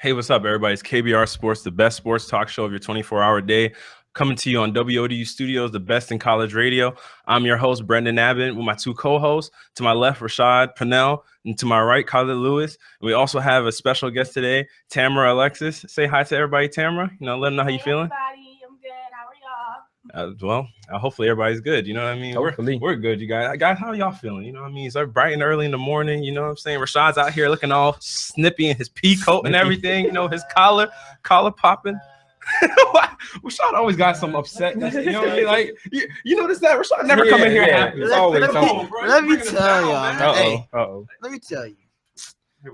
Hey, what's up, everybody? It's KBR Sports, the best sports talk show of your 24-hour day. Coming to you on WODU Studios, the best in college radio. I'm your host, Brendan Abbott, with my two co-hosts. To my left, Rashad Purnell, and to my right, Khalid Lewis. And we also have a special guest today, Tamara Alexis. Say hi to everybody, Tamara. Let them know how you feeling. Everybody, I'm good. How are y'all? Hopefully everybody's good. You know what I mean? We're good, you guys. Guys, how y'all feeling? You know what I mean? It's like bright and early in the morning. You know what I'm saying? Rashad's out here looking all snippy in his pea coat and everything. His collar popping. Rashad always got some upset. You know what I mean? Like, you notice that Rashad never come in here happy. It's always something. Let me tell y'all. Let me tell you.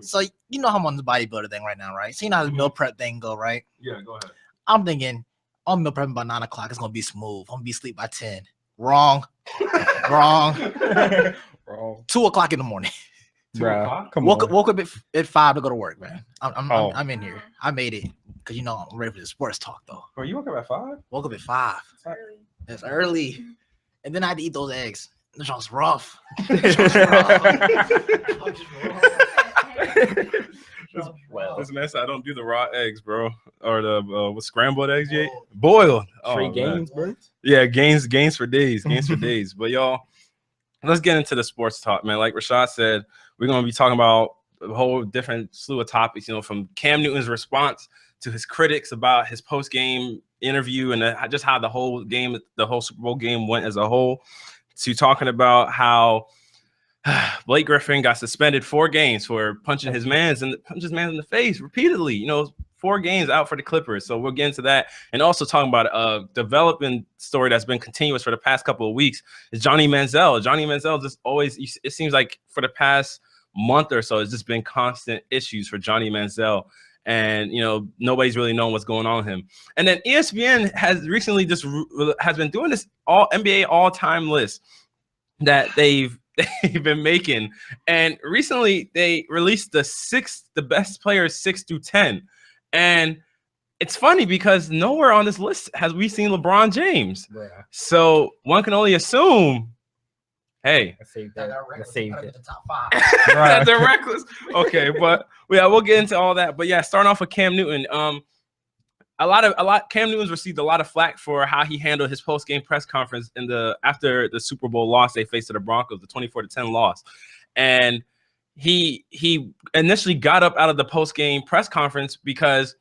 So you know how I'm on the bodybuilder thing right now, right? So you know how the meal prep thing go, right? Yeah, go ahead. I'm thinking I'm meal prepping by 9 o'clock. It's gonna be smooth. I'm gonna be asleep by 10. Wrong. 2 o'clock in the morning. Bro, woke up at 5 to go to work, man. I'm in here. I made it because I'm ready for the sports talk though. Bro, you woke up at 5? Woke up at 5. It's early, and then I had to eat those eggs. This was rough. Listen, man, I don't do the raw eggs, bro, or the with scrambled eggs. Yeah, boiled. Straight gains, bro. Yeah, gains for days. But y'all, let's get into the sports talk, man. Like Rashad said, we're gonna be talking about a whole different slew of topics. From Cam Newton's response to his critics about his post-game interview and just how the whole Super Bowl game went as a whole, to talking about how Blake Griffin got suspended 4 games for punching his mans in the face repeatedly. 4 games out for the Clippers. So we'll get into that, and also talking about a developing story that's been continuous for the past couple of weeks is Johnny Manziel. Johnny Manziel just always, it seems like for the past month or so, it's just been constant issues for Johnny Manziel. And nobody's really known what's going on with him. And then ESPN has recently has been doing this NBA all-time list that they've been making, and recently they released the best players 6 through 10, and it's funny because nowhere on this list has we seen LeBron James. Yeah. So one can only assume, hey, I saved it. The top 5. That they're reckless. Okay, but yeah, we'll get into all that. But yeah, starting off with Cam Newton. Cam Newton's received a lot of flack for how he handled his post-game press conference after the Super Bowl loss they faced to the Broncos, the 24-10 loss. And he initially got up out of the post-game press conference because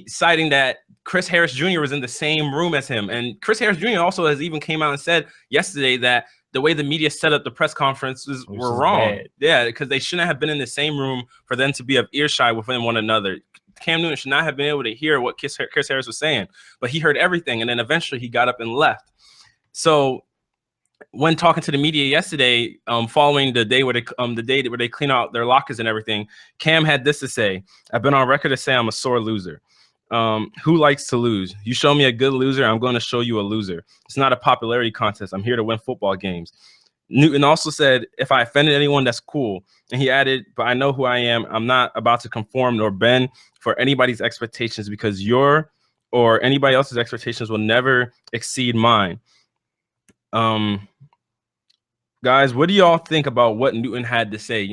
citing that Chris Harris Jr. was in the same room as him. And Chris Harris Jr. also has even came out and said yesterday that the way the media set up the press conferences were wrong. Bad. Yeah, because they shouldn't have been in the same room for them to be of earshot within one another. Cam Newton should not have been able to hear what Chris Harris was saying, but he heard everything, and then eventually he got up and left. So when talking to the media yesterday, following the day where they clean out their lockers and everything, Cam had this to say: "I've been on record to say I'm a sore loser. Who likes to lose? You show me a good loser, I'm going to show you a loser. It's not a popularity contest. I'm here to win football games." Newton also said, "If I offended anyone, that's cool." And he added, "But I know who I am. I'm not about to conform nor bend for anybody's expectations, because your or anybody else's expectations will never exceed mine." Guys, what do y'all think about what Newton had to say?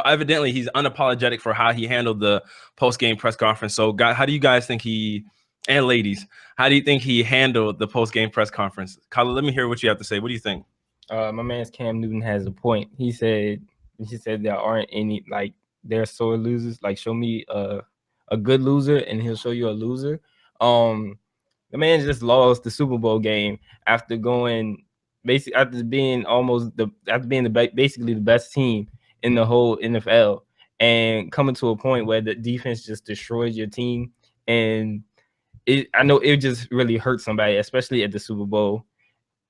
Evidently he's unapologetic for how he handled the post-game press conference. So, guys, how do you guys think and ladies, how do you think he handled the post-game press conference? Khalid, let me hear what you have to say. What do you think? My man's Cam Newton has a point. He said there aren't any, like, they're sore losers. Like, show me a good loser and he'll show you a loser. The man just lost the Super Bowl game after being basically the best team in the whole NFL, and coming to a point where the defense just destroys your team. And I know it just really hurt somebody, especially at the Super Bowl.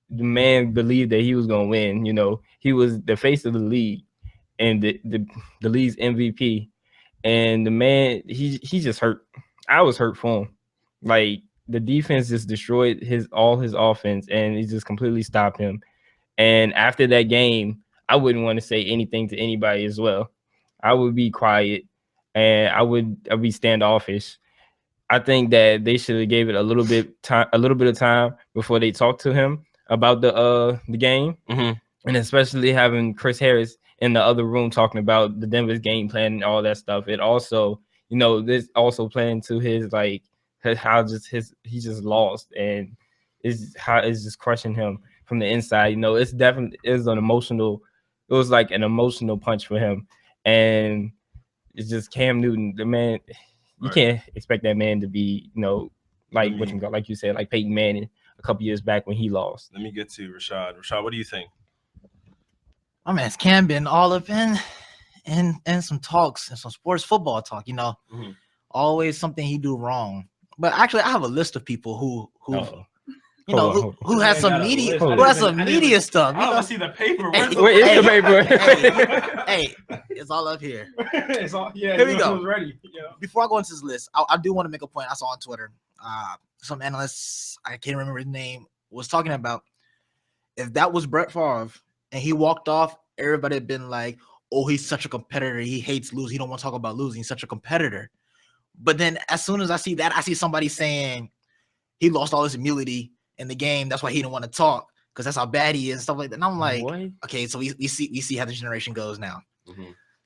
The man believed that he was going to win. He was the face of the league and the league's MVP. And the man, he just hurt. I was hurt for him. Like, the defense just destroyed all his offense, and it just completely stopped him. And after that game, I wouldn't want to say anything to anybody as well. I would be quiet, and I'd be standoffish. I think that they should have gave it a little bit of time before they talked to him about the game, and especially having Chris Harris in the other room talking about the Denver's game plan and all that stuff. It also you know, this also playing to his like how he just lost, and it's just crushing him from the inside. You know, it was like an emotional punch for him, and it's just Cam Newton, the man. You can't expect that man to be, you know, like like you said, like Peyton Manning a couple years back when he lost. Let me get to Rashad. Rashad, what do you think? My man's Cam been all up in some talks and some sports football talk, you know. Always something he do wrong. But actually, I have a list of people who has some media stuff. I don't see the paper. Where is the paper? Hey, it's all up here. It's all, yeah, here we go. Ready. Yeah. Before I go into this list, I do want to make a point. I saw on Twitter, some analysts, I can't remember his name, was talking about if that was Brett Favre and he walked off, everybody had been like, oh, he's such a competitor. He hates losing. He don't want to talk about losing. He's such a competitor. But then as soon as I see that, I see somebody saying he lost all his immunity in the game. That's why he didn't want to talk, because that's how bad he is and stuff like that. And I'm like, okay, so we see how the generation goes now.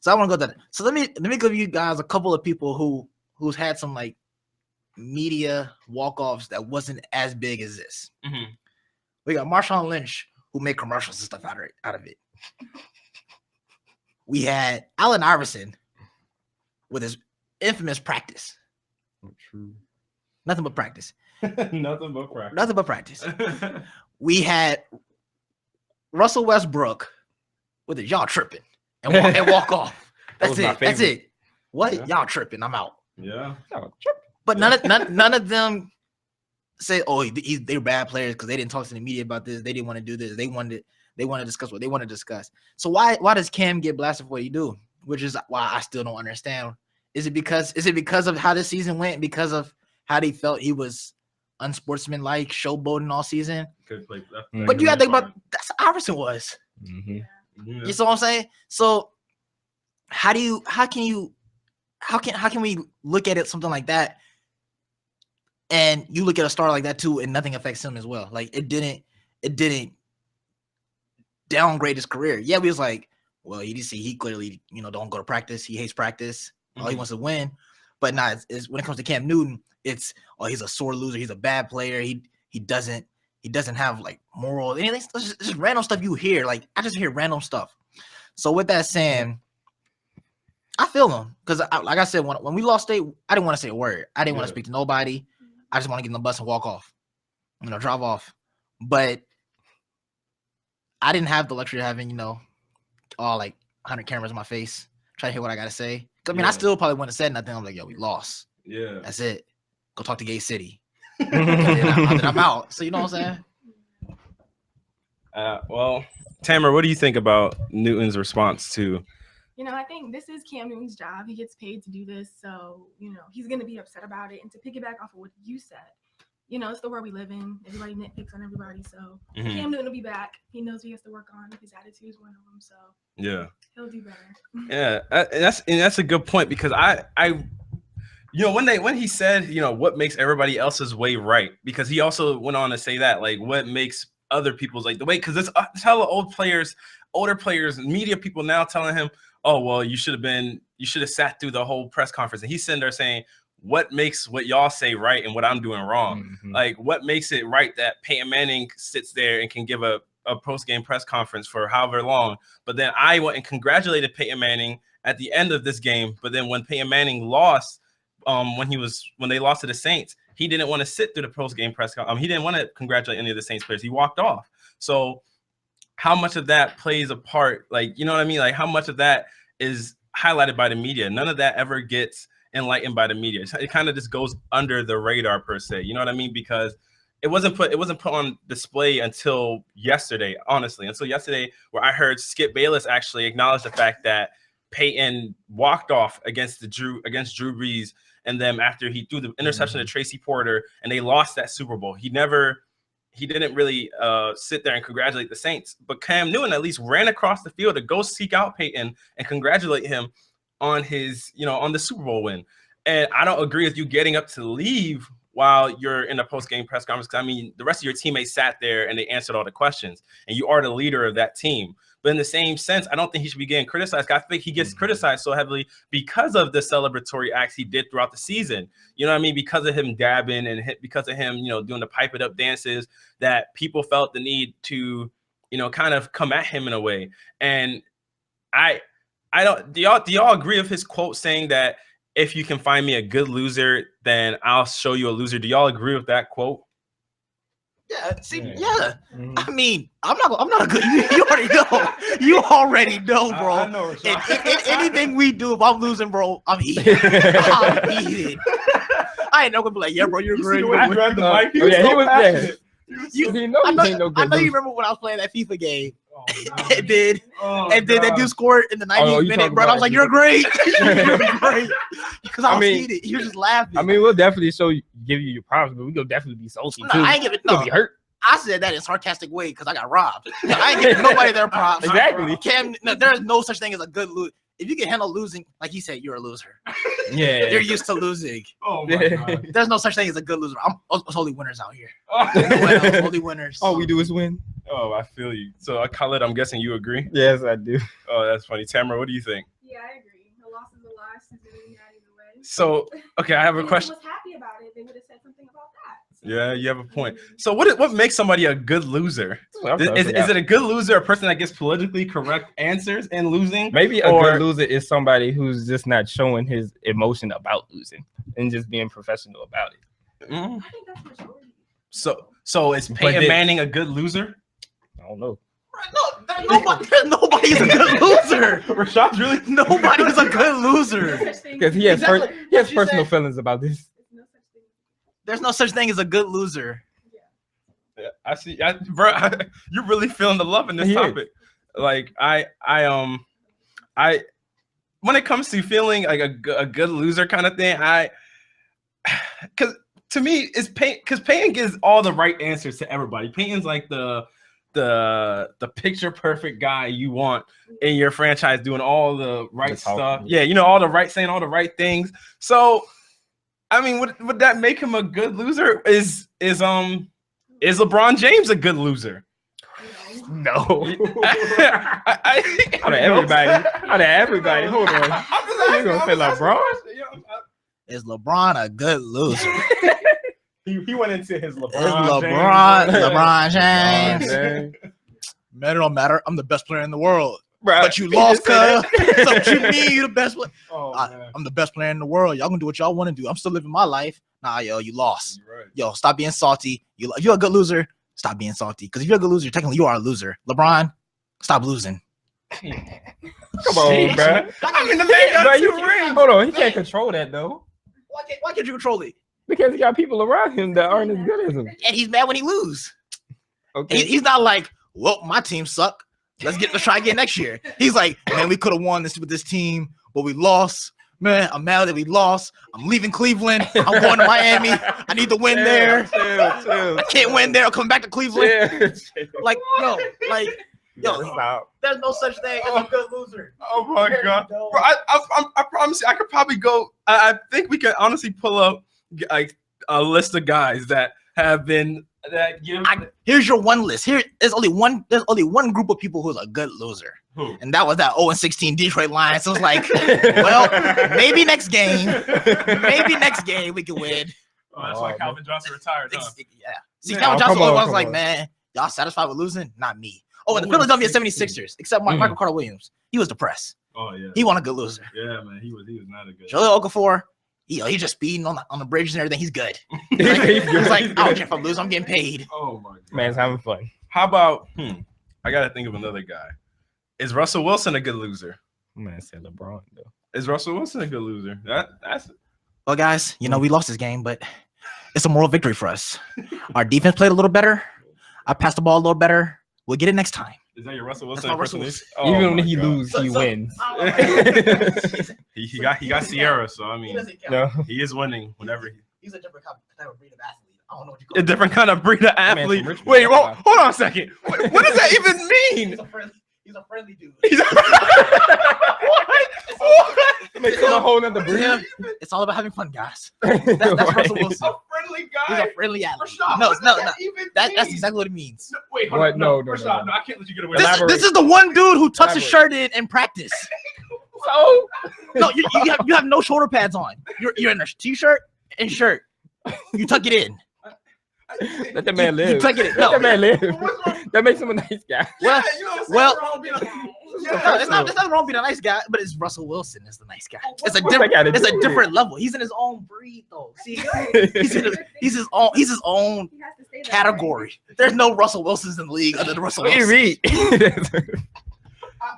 So I want to go to that. So let me give you guys a couple of people who's had some like media walk-offs that wasn't as big as this. We got Marshawn Lynch, who made commercials and stuff out of it. We had Allen Iverson with his infamous practice. True. Nothing but practice. Nothing but practice. Nothing but practice. We had Russell Westbrook with his y'all tripping and walk off. That's it. That's it. What? Yeah. Y'all tripping. I'm out. Yeah. But none of them say, oh, they're bad players because they didn't talk to the media about this. They didn't want to do this. They want to discuss what they want to discuss. So why does Cam get blasted for what he do? Which is why I still don't understand. Is it because of how this season went? Because of how they felt he was unsportsmanlike, showboating all season? But you gotta think about that's how Iverson was. You see what I'm saying? So how can we look at it something like that, and you look at a star like that too, and nothing affects him as well? Like it didn't downgrade his career. Yeah, we was like, well, he clearly, don't go to practice. He hates practice. All he wants to win. But it's when it comes to Cam Newton, it's he's a sore loser. He's a bad player. He doesn't have like moral anything. It's just random stuff you hear. Like I just hear random stuff. So with that saying, I feel him because like I said, when we lost state, I didn't want to say a word. I didn't want to speak to nobody. I just want to get in the bus and walk off, drive off. But I didn't have the luxury of having, all like 100 cameras in my face, trying to hear what I got to say. I mean, I still probably wouldn't have said nothing. I'm like, yo, we lost. Yeah. That's it. Go talk to Gay City. then I'm out. So you know what I'm saying? Well, Tamara, what do you think about Newton's response to? I think this is Cam Newton's job. He gets paid to do this. So, he's going to be upset about it. And to piggyback off of what you said, it's the world we live in. Everybody nitpicks on everybody. So Cam Newton will be back. He knows he has to work on. His attitude is one of them. So yeah, he'll do better. Yeah, that's a good point, because I when he said, what makes everybody else's way right, because he also went on to say that, like, what makes other people's like the way, because it's hella older players, media people now telling him, oh, well, you should have sat through the whole press conference. And he's sitting there saying, what makes what y'all say right and what I'm doing wrong? Like, what makes it right that Peyton Manning sits there and can give a post-game press conference for however long, but then I went and congratulated Peyton Manning at the end of this game. But then when Peyton Manning lost, when they lost to the Saints, he didn't want to sit through the post-game press conference. He didn't want to congratulate any of the Saints players. He walked off. So how much of that plays a part? Like, you know what I mean? Like, how much of that is highlighted by the media? None of that ever gets enlightened by the media. It kind of just goes under the radar per se. You know what I mean? Because it wasn't put on display until yesterday, honestly. Until yesterday, where I heard Skip Bayless actually acknowledge the fact that Peyton walked off against Drew Brees, and then after he threw the interception to Tracy Porter and they lost that Super Bowl, he didn't really sit there and congratulate the Saints. But Cam Newton at least ran across the field to go seek out Peyton and congratulate him on his, on the Super Bowl win. And I don't agree with you getting up to leave while you're in a post-game press conference. I mean, the rest of your teammates sat there and they answered all the questions, and you are the leader of that team. But in the same sense, I don't think he should be getting criticized. I think he gets criticized so heavily because of the celebratory acts he did throughout the season. You know what I mean? Because of him dabbing and because of him, doing the pipe it up dances, that people felt the need to, kind of come at him in a way. And I don't. Do y'all agree with his quote saying that if you can find me a good loser, then I'll show you a loser? Do y'all agree with that quote? Yeah. See, yeah. I mean, I'm not a good. You already know. You already know, bro. I know. Anything we do, if I'm losing, bro, I'm heated. I'm heated. I ain't not gonna be like, yeah, bro, you're great. He grabbed the mic. He was passionate. I know you remember when I was playing that FIFA game. It did. And then that dude scored in the 90th minute, bro. I was like, you're great. You're great. Because I was heated. You're just laughing. I mean, we'll definitely give you your props, but we're going to definitely be salty, too. I ain't giving You'll be hurt. I said that in a sarcastic way because I got robbed. I ain't giving nobody their props. Exactly. There is no such thing as a good loser. If you can handle losing, like he said, you're a loser. Yeah. You're used to losing. Oh, my God. There's no such thing as a good loser. It's only winners out here. Only winners. All we do is win. Oh, I feel you. So, Khaled, I'm guessing you agree? Yes, I do. Oh, that's funny. Tamara, what do you think? Yeah, I agree. The loss is a loss. It's really not either way. So, okay, I have a question. If he was happy about it, they would have said something about that. So, Yeah, you have a point. So, what makes somebody a good loser? Is it a good loser, a person that gets politically correct answers and losing? Maybe a good loser is somebody who's just not showing his emotion about losing and just being professional about it. Mm-hmm. I think that's majority. So is Peyton Manning a good loser? I don't know. Nobody's a good loser. Rashad's really nobody's a good loser. Because he has personal feelings about this. There's no such thing as a good loser. Yeah, I see. You're really feeling the love in this topic. Like I when it comes to feeling like a good loser kind of thing, because to me it's Peyton gives all the right answers to everybody. Peyton's like the picture perfect guy you want in your franchise, doing all the right stuff. Yeah, saying all the right things. So, I mean, would that make him a good loser? Is LeBron James a good loser? No. Out of everybody. Hold on. You're gonna say LeBron? Is LeBron a good loser? He went into his LeBron James. Man, it don't matter. I'm the best player in the world. Bruh, but you lost, cuz. So what you mean you the best player? I'm the best player in the world. Y'all gonna do what y'all want to do. I'm still living my life. Nah, yo, you lost. Right. Yo, stop being salty. If you're a good loser, stop being salty. Because if you're a good loser, technically you are a loser. LeBron, stop losing. Come on, bro. I mean, the man got you ring. Hold on, he can't control that though. Why can't you control it? Because he got people around him that aren't as good as him. And he's mad when he lose. Okay. He's not like, well, my team suck. Let's try again next year. He's like, man, we could have won this with this team, but we lost. Man, I'm mad that we lost. I'm leaving Cleveland. I'm going to Miami. I need to win there. I can't win there. I'm coming back to Cleveland. Like, yo, there's no such thing as a good loser. Oh my God. Bro, I promise you, I could probably go. I think we could honestly pull up like a list of guys that have been here's your one list. There's only one group of people who's a good loser. And that was that 0-16 Detroit Lions. So it's like, well, maybe next game we can win. Oh, that's why Calvin Johnson retired. Huh? Yeah. See, Calvin Johnson was like, man, y'all satisfied with losing? Not me. Oh, and the Philadelphia 76ers, except Michael Carter Williams. He was depressed. Oh yeah. He wasn't a good loser. Yeah, man. He was not a good. Jaleel Okafor, he's just speeding on the bridges and everything. He's good. He's like, I don't care if I'm losing. I'm getting paid. Oh my God. Man's having fun. How about I gotta think of another guy. Is Russell Wilson a good loser? Man said LeBron though. Is Russell Wilson a good loser? That's well, guys, we lost this game, but it's a moral victory for us. Our defense played a little better. I passed the ball a little better. We'll get it next time. Is that your Russell Wilson? Oh, even when he loses, he wins. He got Sierra, so I mean, he is winning whenever he's a different type of breed of athlete. I don't know what you call it. A different kind of breed of athlete. Wait, hold on a second. What does that even mean? He's a friendly dude. Makes it a whole nother breed. It's all about having fun, guys. That's Russell Wilson. A friendly guy. He's a friendly athlete. Rashad, No, what no, does no. that even That's mean? exactly what it means. No, wait, What? No, Rashad, no. I can't let you get away. This is the one dude who tucks his shirt in practice. So No, you have no shoulder pads on. You're in a t-shirt and shirt. You tuck it in. let the man You live. tuck it in. Let No, the man live. That makes him a nice guy. Well, you know what I'm well- saying? We're all being like- no, it's not wrong being a nice guy, but it's Russell Wilson is the nice guy. It's a What's that got to different. It's do a with different level. He's in his own breed, though. See, he's his own. He's his own He has to stay that way. category. There's no Russell Wilsons in the league other than Russell What do you Wilson. read?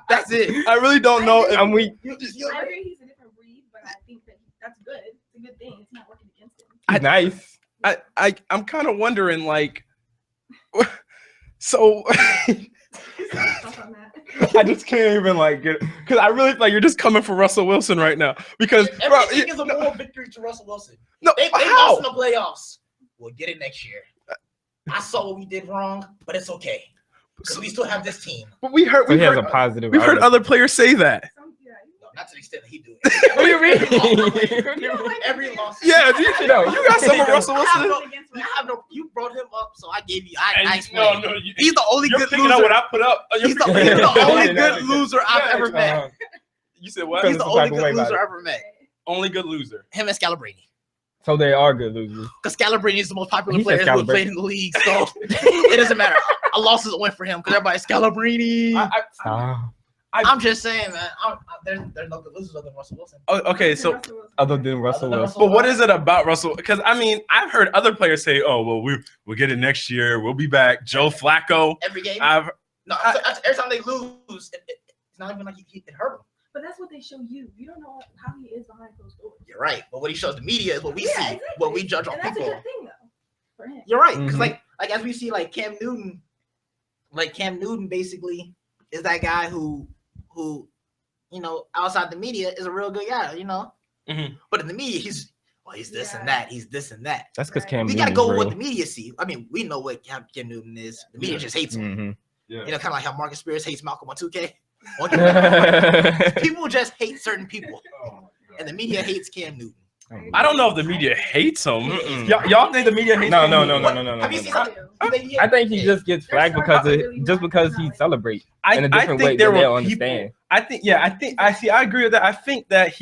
That's it. I really don't know. If, I'm weak. I agree he's a different breed, but I think that that's good. It's a good thing. It's not working against him. He's nice. I'm kind of wondering, like, so Thoughts on that? I just can't even like get because I really like you're just coming for Russell Wilson right now because bro, Everything is a moral victory to Russell Wilson. no, They how? lost in the playoffs. We'll get it next year. I saw what we did wrong, but it's okay because we still have this team. But we heard So we he has heard, a positive. we've heard outlook. other players say that. No, not to the extent that he do it. What do you read? Every loss. Yeah, you know, you got some of Russell I have Wilson. no, you brought him up, so I gave you. And I explained. no, He's the only you're good picking up loser. what I put up. He's the Yeah. only Yeah. good loser I've Yeah. ever met. You said what? He's the some only type of way good about loser it. I ever met. Only good loser. Him and Scalabrine. So they are good losers. Because Scalabrine is the most popular He said player who Scalabrine. played in the league, so it doesn't matter. A loss is a win for him because everybody's Scalabrine. I'm just saying, man. There's no good losers other than Russell Wilson. Okay, so Other than Russell Other than Wilson. but what is it about Russell? Because I mean, I've heard other players say, "Oh, well, we'll get it next year. We'll be back." Joe Flacco. Every game. I've No, every time they lose, it's not even like it hurt him. But that's what they show you. You don't know how he is behind closed doors. You're right, but what he shows the media is what we Yeah, see, exactly. what we judge on And that's a people. good thing, though, for him. You're right, because Mhm. like as we see, like Cam Newton basically is that guy who outside the media is a real good guy, Mhm. But in the media, he's this and that, he's this and that. That's because Right. Cam We Newton gotta go is with what real. the media see. I mean, we know what Cam Newton is. The media just hates him. Mhm. yeah. Kind of like how Marcus Spears hates Malcolm on 2K. People just hate certain people, and the media hates Cam Newton. I don't know if the media hates him. Mm-mm. Y'all think the media hates No, him? no, no, no, What? no, no, no. Have you no. seen something? I think he just gets flagged There's because some of really just not- because he not- celebrates I in a different way think there that they'll were understand. people. I agree with that. I think that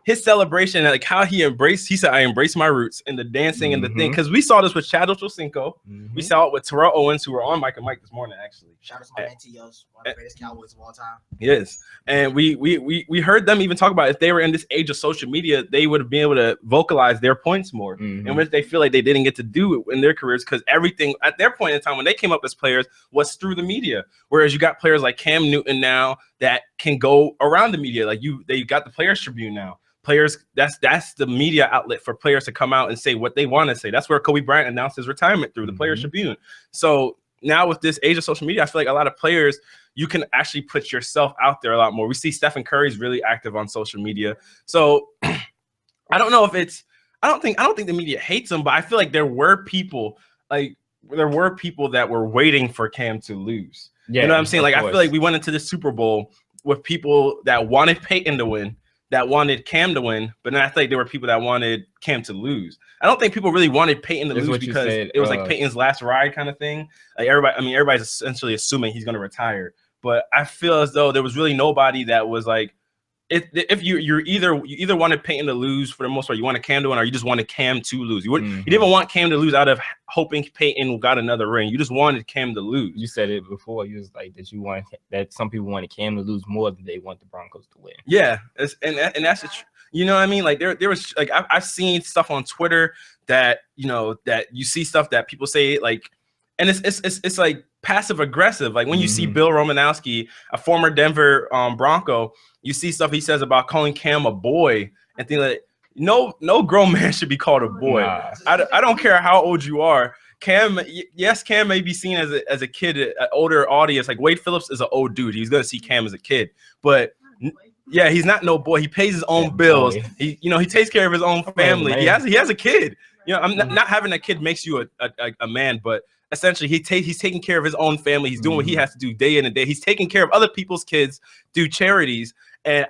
his celebration, like how he said, "I embrace my roots," and the dancing and the thing, because we saw this with Chad Ochocinco. We saw it with Terrell Owens, who were on Mike and Mike this morning, actually. Shout out to my man T.O.'s, one of the greatest Cowboys of all time. Yes, and we heard them even talk about if they were in this age of social media, they would have been able to vocalize their points more, Mhm. in which they feel like they didn't get to do in their careers because everything at their point in time when they came up as players was through the media. Whereas you got players like Cam Newton now that can go around the media, like they got the Players Tribune now. Players, that's the media outlet for players to come out and say what they want to say. That's where Kobe Bryant announced his retirement through the Players Tribune. So now with this age of social media, I feel like a lot of players, you can actually put yourself out there a lot more. We see Stephen Curry's really active on social media. So I don't know if I don't think the media hates him, but I feel like there were people that were waiting for Cam to lose. Yeah, You know what I'm saying? of Like I course. feel like we went into the Super Bowl with people that wanted Peyton to win, that wanted Cam to win, but then I feel like there were people that wanted Cam to lose. I don't think people really wanted Peyton to That's lose what you because said, it was like Peyton's last ride kind of thing. Like everybody's essentially assuming he's going to retire. But I feel as though there was really nobody that was like, if you either wanted Peyton to lose for the most part, you wanted Cam to win, or you just wanted Cam to lose. You didn't even want Cam to lose out of hoping Peyton got another ring. You just wanted Cam to lose. You said it before. You was like that some people wanted Cam to lose more than they want the Broncos to win. Yeah, that's you know what I mean. Like there was like I've seen stuff on Twitter that that you see stuff that people say like, and it's like passive aggressive. Like when you see Bill Romanowski, a former Denver Bronco, you see stuff he says about calling Cam a boy and things like no grown man should be called a boy. Nah. I don't care how old you are. Cam may be seen as a kid, an older audience. Like Wade Phillips is an old dude. He's gonna see Cam as a kid, but yeah, he's not no boy. He pays his own bills. Boy. He takes care of his own family. man. He has a kid. I'm not having a kid makes you a man, but essentially he's taking care of his own family. He's doing what he has to do day in and day. He's taking care of other people's kids, do charities, and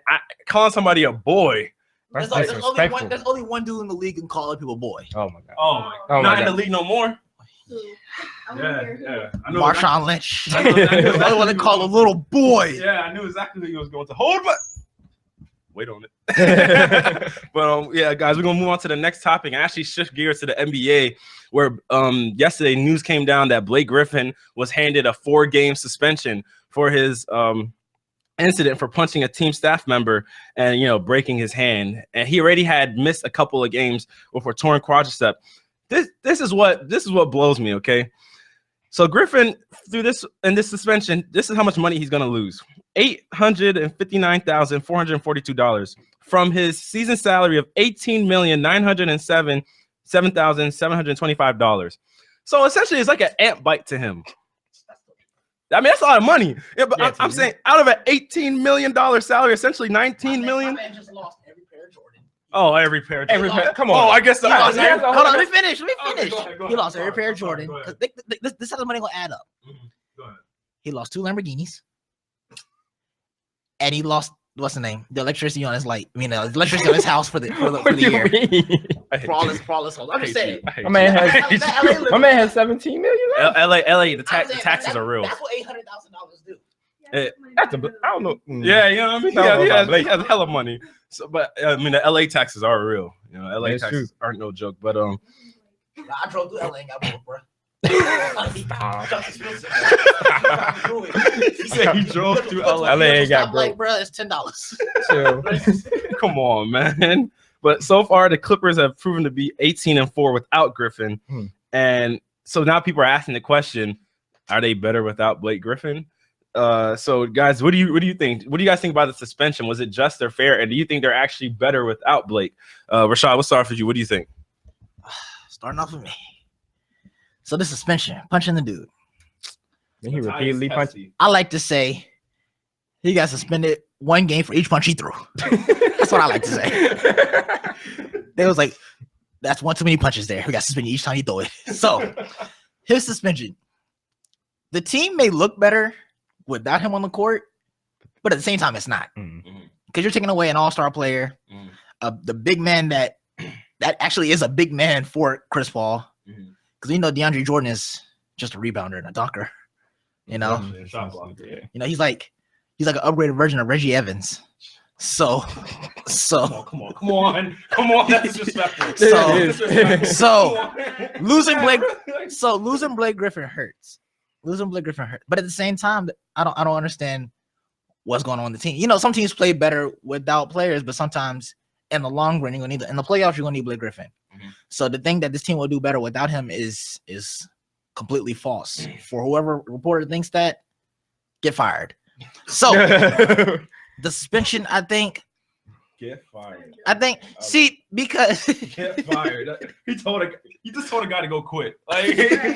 calling somebody a boy. There's only one dude in the league can call other people boy. Oh my god. Oh my! Not in the league no more. Yeah. I know Marshawn Lynch. I want to call a little boy. Yeah, I knew exactly who he was going to hold, but wait on it. But yeah, guys, we're gonna move on to the next topic and actually shift gears to the NBA, where yesterday news came down that Blake Griffin was handed a 4-game suspension for his incident for punching a team staff member and breaking his hand, and he already had missed a couple of games with a torn quadricep. This is what blows me. Okay, so Griffin, through this suspension, this is how much money he's gonna lose: $859,442 from his season salary of $18,907,725. So essentially, it's like an ant bite to him. I mean, that's a lot of money. Yeah, but I'm saying out of an $18 million salary, essentially $19 million. My man just lost every pair of Jordan. Oh, every pair. Come on. Oh, I guess. Hold on, let me finish. Okay, go ahead. He lost every pair of Jordan because this is how the money gonna add up. Go ahead. He lost 2 Lamborghinis, and he lost what's the name? The electricity on his light. I mean, the electricity on his house for the year. For all his holes. I'm just saying. My man has 17 million. LA, the taxes are real. That's what $800,000 do. I don't know. Yeah, you know what I mean. He has hella money. So, but I mean, the LA taxes are real. LA That's taxes aren't no joke. But I drove through LA and got broke, bro. He said he drove through LA. LA got broke. Like, bro, it's $10. Come on, man. But so far, the Clippers have proven to be 18-4 without Griffin, and so now people are asking the question: are they better without Blake Griffin? So, guys, what do you think? What do you guys think about the suspension? Was it just or fair? And do you think they're actually better without Blake? Rashad, we'll start with you. What do you think? Starting off with me. So the suspension, punching the dude. He repeatedly punched. I like to say he got suspended 1 game for each punch he threw. That's what I like to say. They was like, that's one too many punches there. We got suspended each time he throw it. So his suspension. The team may look better without him on the court, but at the same time, it's not. Because you're taking away an all-star player, the big man that actually is a big man for Chris Paul. Because DeAndre Jordan is just a rebounder and a dunker. He's like an upgraded version of Reggie Evans. So come on, that's disrespectful. So losing Blake Griffin hurts. But at the same time, I don't understand what's going on in the team. Some teams play better without players, but sometimes in the long run, you're gonna need in the playoffs, you're gonna need Blake Griffin. So the thing that this team will do better without him is completely false. For whoever reporter thinks that, get fired. So the suspension, I think. Get fired. Because get fired. He just told a guy to go quit.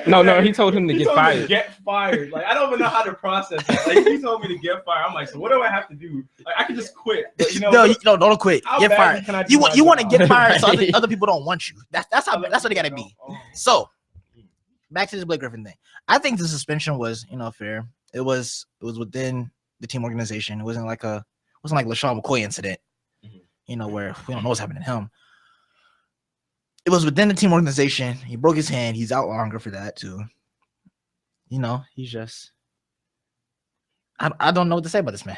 No, he told him to get fired. Get fired. I don't even know how to process it. He told me to get fired. I'm like, so what do I have to do? I can just quit. But, no, don't quit. Get fired. You want to get fired so other people don't want you. That's what they gotta be. So back to this Blake Griffin thing. I think the suspension was fair. It was within the team organization. It wasn't like LaShawn McCoy incident. Where we don't know what's happening to him. It was within the team organization. He broke his hand. He's out longer for that too. He's just. I don't know what to say about this man.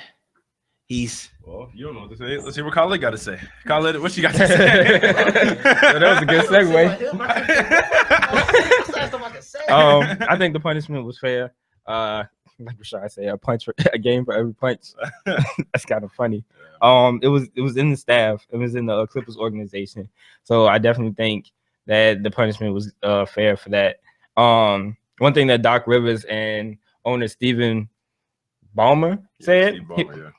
Well, you don't know what to say. Let's see what Khaled got to say. Khaled, what you got to say? That was a good segue. I think the punishment was fair. Like Rashad said, a game for every punch. That's kind of funny. It was in the staff. It was in the Clippers organization. So I definitely think that the punishment was fair for that. One thing that Doc Rivers and owner Stephen Ballmer said,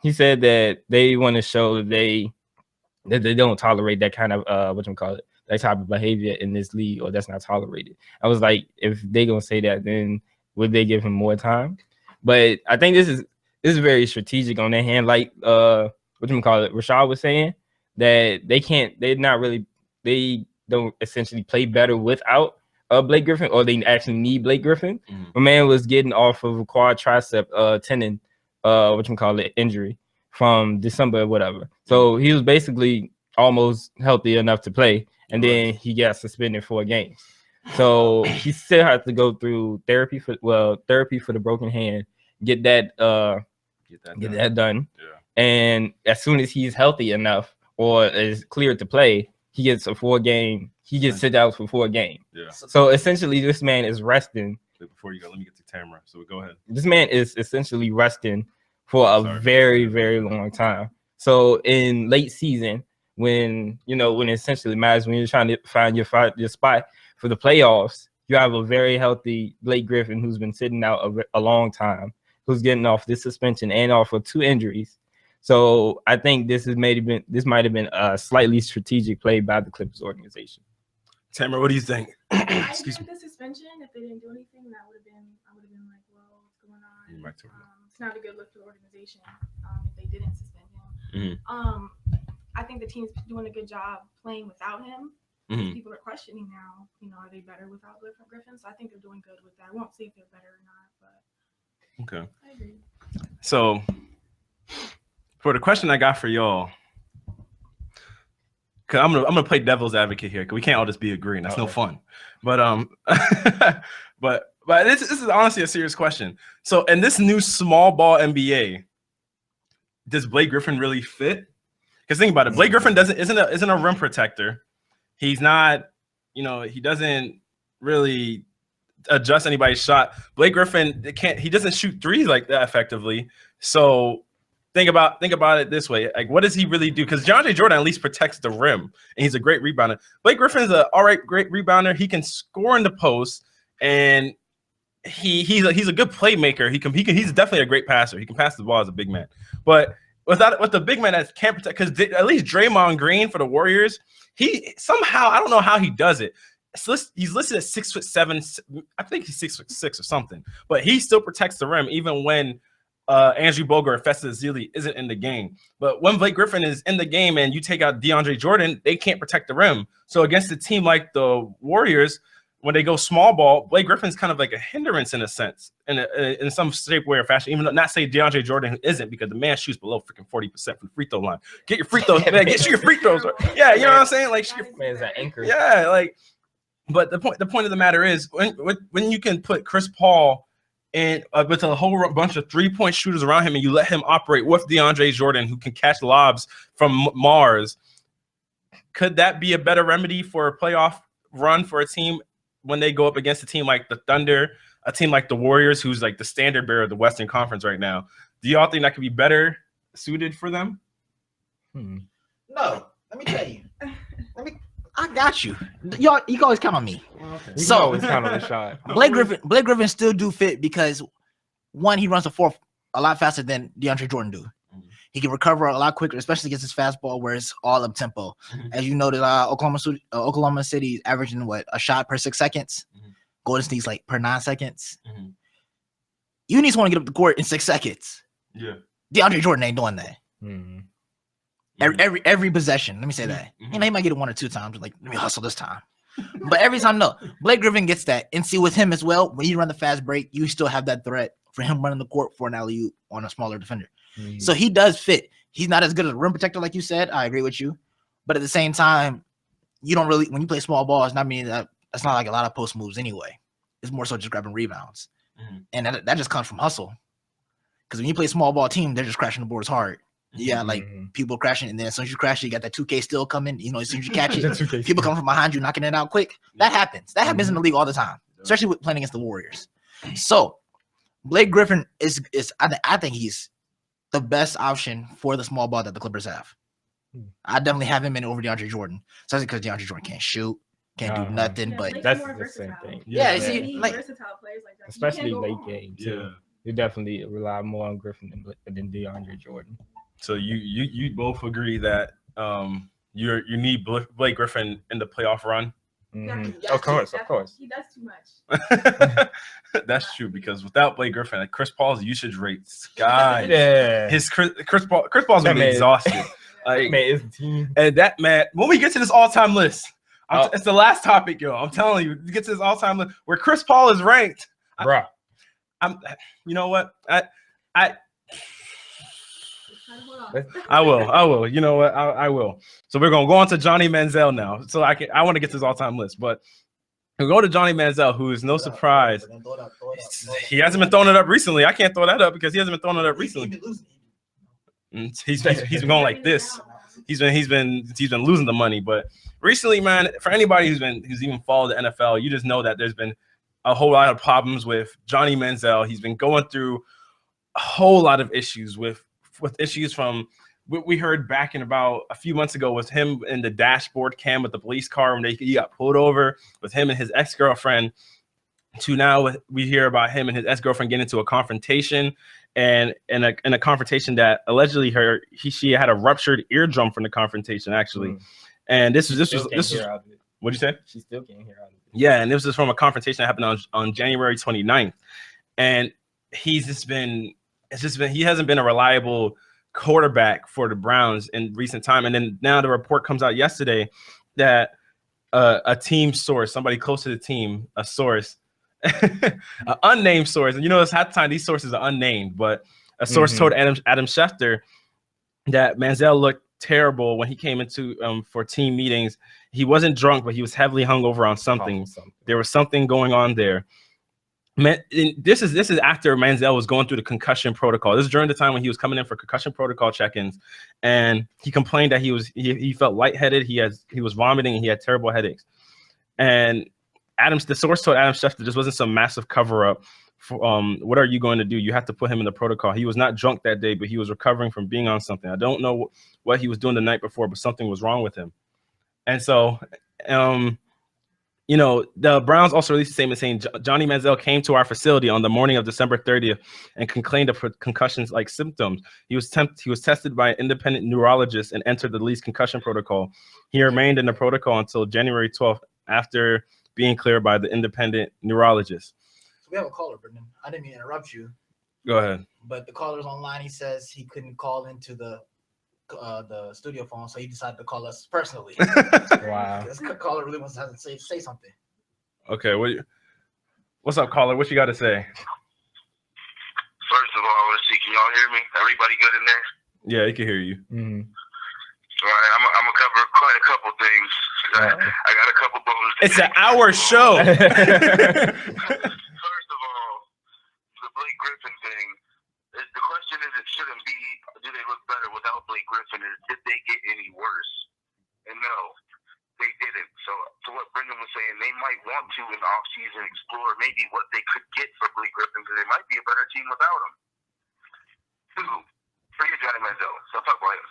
he said that they want to show that they don't tolerate that kind of that type of behavior in this league, or that's not tolerated. I was like, if they gonna say that, then would they give him more time? But I think this is very strategic on their hand. Like Rashad was saying that they don't essentially play better without Blake Griffin, or they actually need Blake Griffin. My man was getting off of a quad tricep tendon, injury from December or whatever. So he was basically almost healthy enough to play, and then he got suspended 4 games. So he still has to go through therapy for the broken hand, get that done. Yeah. And as soon as he's healthy enough or is cleared to play, he gets a 4-game. He gets sit out for 4 games. Yeah. So essentially, this man is resting. Before you go, let me get to Tamara. So go ahead. This man is essentially resting for a very, very long time. So in late season, when essentially matters, when you're trying to find your spot for the playoffs, you have a very healthy Blake Griffin who's been sitting out a long time, who's getting off this suspension and off of 2 injuries. So I think this might have been a slightly strategic play by the Clippers organization. Tamara, what do you think? Excuse me. The suspension, if they didn't do anything, I would have been like, well, what's going on? It's not a good look for the organization if they didn't suspend him. I think the team's doing a good job playing without him. People are questioning now, are they better without Griffin? So I think they're doing good with that. I won't say if they're better or not, but okay. I agree. So for the question I got for y'all, cause I'm gonna play devil's advocate here, cause we can't all just be agreeing. That's no fun. But but this is honestly a serious question. So in this new small ball NBA, does Blake Griffin really fit? Because think about it, Blake Griffin isn't a rim protector. He's not, he doesn't really adjust anybody's shot. Blake Griffin he doesn't shoot threes like that effectively. So think about it this way. Like, what does he really do? Because DeAndre Jordan at least protects the rim, and he's a great rebounder. Blake Griffin's a great rebounder. He can score in the post, and he's a good playmaker. He's definitely a great passer. He can pass the ball as a big man. But with the big man that can't protect, because at least Draymond Green for the Warriors, he somehow, I don't know how he does it. He's listed at 6'7". I think he's 6'6" or something, but he still protects the rim even when Andrew Bogut or Festus Ezeli isn't in the game. But when Blake Griffin is in the game and you take out DeAndre Jordan, they can't protect the rim. So against a team like the Warriors, when they go small ball, Blake Griffin's kind of like a hindrance in a sense, in some shape, way, or fashion. Even though not say DeAndre Jordan isn't, because the man shoots below freaking 40% from the free throw line. Get your free throws, man. Get your free throws. Yeah, you know what I'm saying? Like, man's an anchor. Yeah, like. But the point of the matter is, when you can put Chris Paul and with a whole bunch of 3-point shooters around him, and you let him operate with DeAndre Jordan, who can catch lobs from Mars, could that be a better remedy for a playoff run for a team when they go up against a team like the Thunder, a team like the Warriors, who's like the standard bearer of the Western Conference right now? Do y'all think that could be better suited for them? No, let me tell you. I got you. Y'all, you can always count on me. Okay. So always count on the shot. Blake Griffin still do fit because, one, he runs the fourth a lot faster than DeAndre Jordan do. He can recover a lot quicker, especially against his fastball where it's all up tempo. As you noted, Oklahoma City is averaging a shot per 6 seconds. Golden State's like per 9 seconds. You need someone to get up the court in 6 seconds. Yeah, DeAndre Jordan ain't doing that. Every possession, let me say that. He might get it 1 or 2 times, like, let me hustle this time. But every time, no. Blake Griffin gets that. And see, with him as well, when you run the fast break, you still have that threat for him running the court for an alley-oop on a smaller defender. So he does fit. He's not as good as a rim protector, like you said. I agree with you. But at the same time, you don't really, when you play small ball, it's not meaning that it's not like a lot of post moves anyway. It's more so just grabbing rebounds. And that just comes from hustle. Because when you play small ball team, they're just crashing the boards hard. Yeah, like people crashing, and then as soon as you crash it, you got that 2K still coming. As soon as you catch it, people come from behind you, knocking it out quick. That happens. That happens in the league all the time, especially with playing against the Warriors. So Blake Griffin is I think he's the best option for the small ball that the Clippers have. I definitely have him in over DeAndre Jordan, especially because DeAndre Jordan can't shoot, can't do nothing. But that's the same thing. Yeah, see, like versatile players like that, especially late game. You definitely rely more on Griffin than DeAndre Jordan. So you both agree that you need Blake Griffin in the playoff run? Of course. He does too much. That's true, because without Blake Griffin, like Chris Paul's usage rate sky. His Chris Paul's gonna be exhausted. Like, man, it's a team. And that man, when we get to this all-time list, It's the last topic, yo. I'm telling you, it gets his all-time list where Chris Paul is ranked. Bro. You know what? I will. You know what? I will. So we're gonna go on to Johnny Manziel now. So I want to get to his all-time list, but we go to Johnny Manziel, who is no surprise. He hasn't been throwing it up recently. I can't throw that up because he hasn't been throwing it up recently. He's been going like this. He's been losing the money. But recently, man, for anybody who's even followed the NFL, you just know that there's been a whole lot of problems with Johnny Manziel. He's been going through a whole lot of issues with issues from what we heard back in about a few months ago was him in the dashboard cam with the police car when he got pulled over with him and his ex-girlfriend, to now we hear about him and his ex-girlfriend getting into a confrontation, and in a confrontation that allegedly she had a ruptured eardrum from the confrontation, actually. And this was what'd you say? She still can't hear out of it. Yeah, and this was from a confrontation that happened on January 29th. And he hasn't been a reliable quarterback for the Browns in recent time. And then now the report comes out yesterday that a team source, somebody close to the team, a source, an unnamed source, and it's half the time these sources are unnamed, but a source told Adam Schefter that Manziel looked terrible when he came into for team meetings. He wasn't drunk, but he was heavily hungover on something. There was something going on there. This is after Manziel was going through the concussion protocol. This is during the time when he was coming in for concussion protocol check-ins, and he complained that he felt lightheaded, he was vomiting, and he had terrible headaches. And the source told Adam Schefter this wasn't some massive cover-up. What are you going to do? You have to put him in the protocol. He was not drunk that day, but he was recovering from being on something. I don't know what he was doing the night before, but something was wrong with him. And so, the Browns also released a statement saying Johnny Manziel came to our facility on the morning of December 30th and complained of concussions-like symptoms. He was tested by an independent neurologist and entered the league's concussion protocol. He remained in the protocol until January 12th after being cleared by the independent neurologist. So we have a caller, Brendan. I didn't mean to interrupt you. Go ahead. But the caller's online. He says he couldn't call into the studio phone, so he decided to call us personally. Wow. This caller really wants to say something. Okay, what's up, caller? What you got to say? First of all, I want to see, can y'all hear me? Everybody good in there? Yeah, he can hear you. Mm-hmm. All right, I'm gonna cover quite a couple things. I got a couple bones. It's an hour show. First of all, the Blake Griffin thing. The question is, it shouldn't be, do they look better without Blake Griffin? Did they get any worse? And no, they didn't. So to what Brendan was saying, they might want to in the offseason explore maybe what they could get for Blake Griffin, because they might be a better team without him. Two, forget Johnny Manziel. Stop talking about him.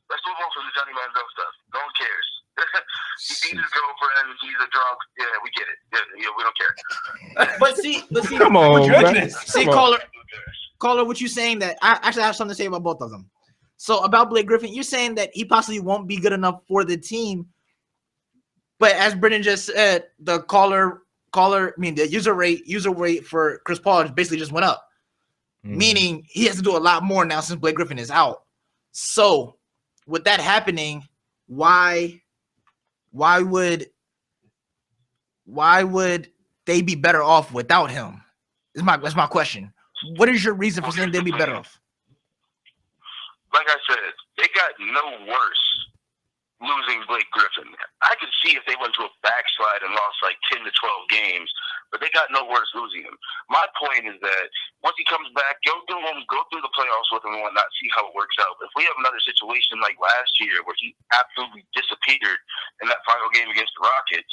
Let's move on from the Johnny Manziel stuff. No one cares. He beat his girlfriend. He's a drunk. Yeah, we get it. Yeah, we don't care. But see, come on, goodness. See, caller, what you saying that I actually have something to say about both of them. So about Blake Griffin, you're saying that he possibly won't be good enough for the team. But as Brendan just said, the the user rate for Chris Paul basically just went up. Meaning he has to do a lot more now since Blake Griffin is out. So with that happening, why would they be better off without him? That's my question. What is your reason for saying they'd be better off? Like I said, they got no worse losing Blake Griffin. I could see if they went to a backslide and lost like 10 to 12 games, but they got no worse losing him. My point is that once he comes back, go through the playoffs with him and whatnot, see how it works out. If we have another situation like last year where he absolutely disappeared in that final game against the Rockets,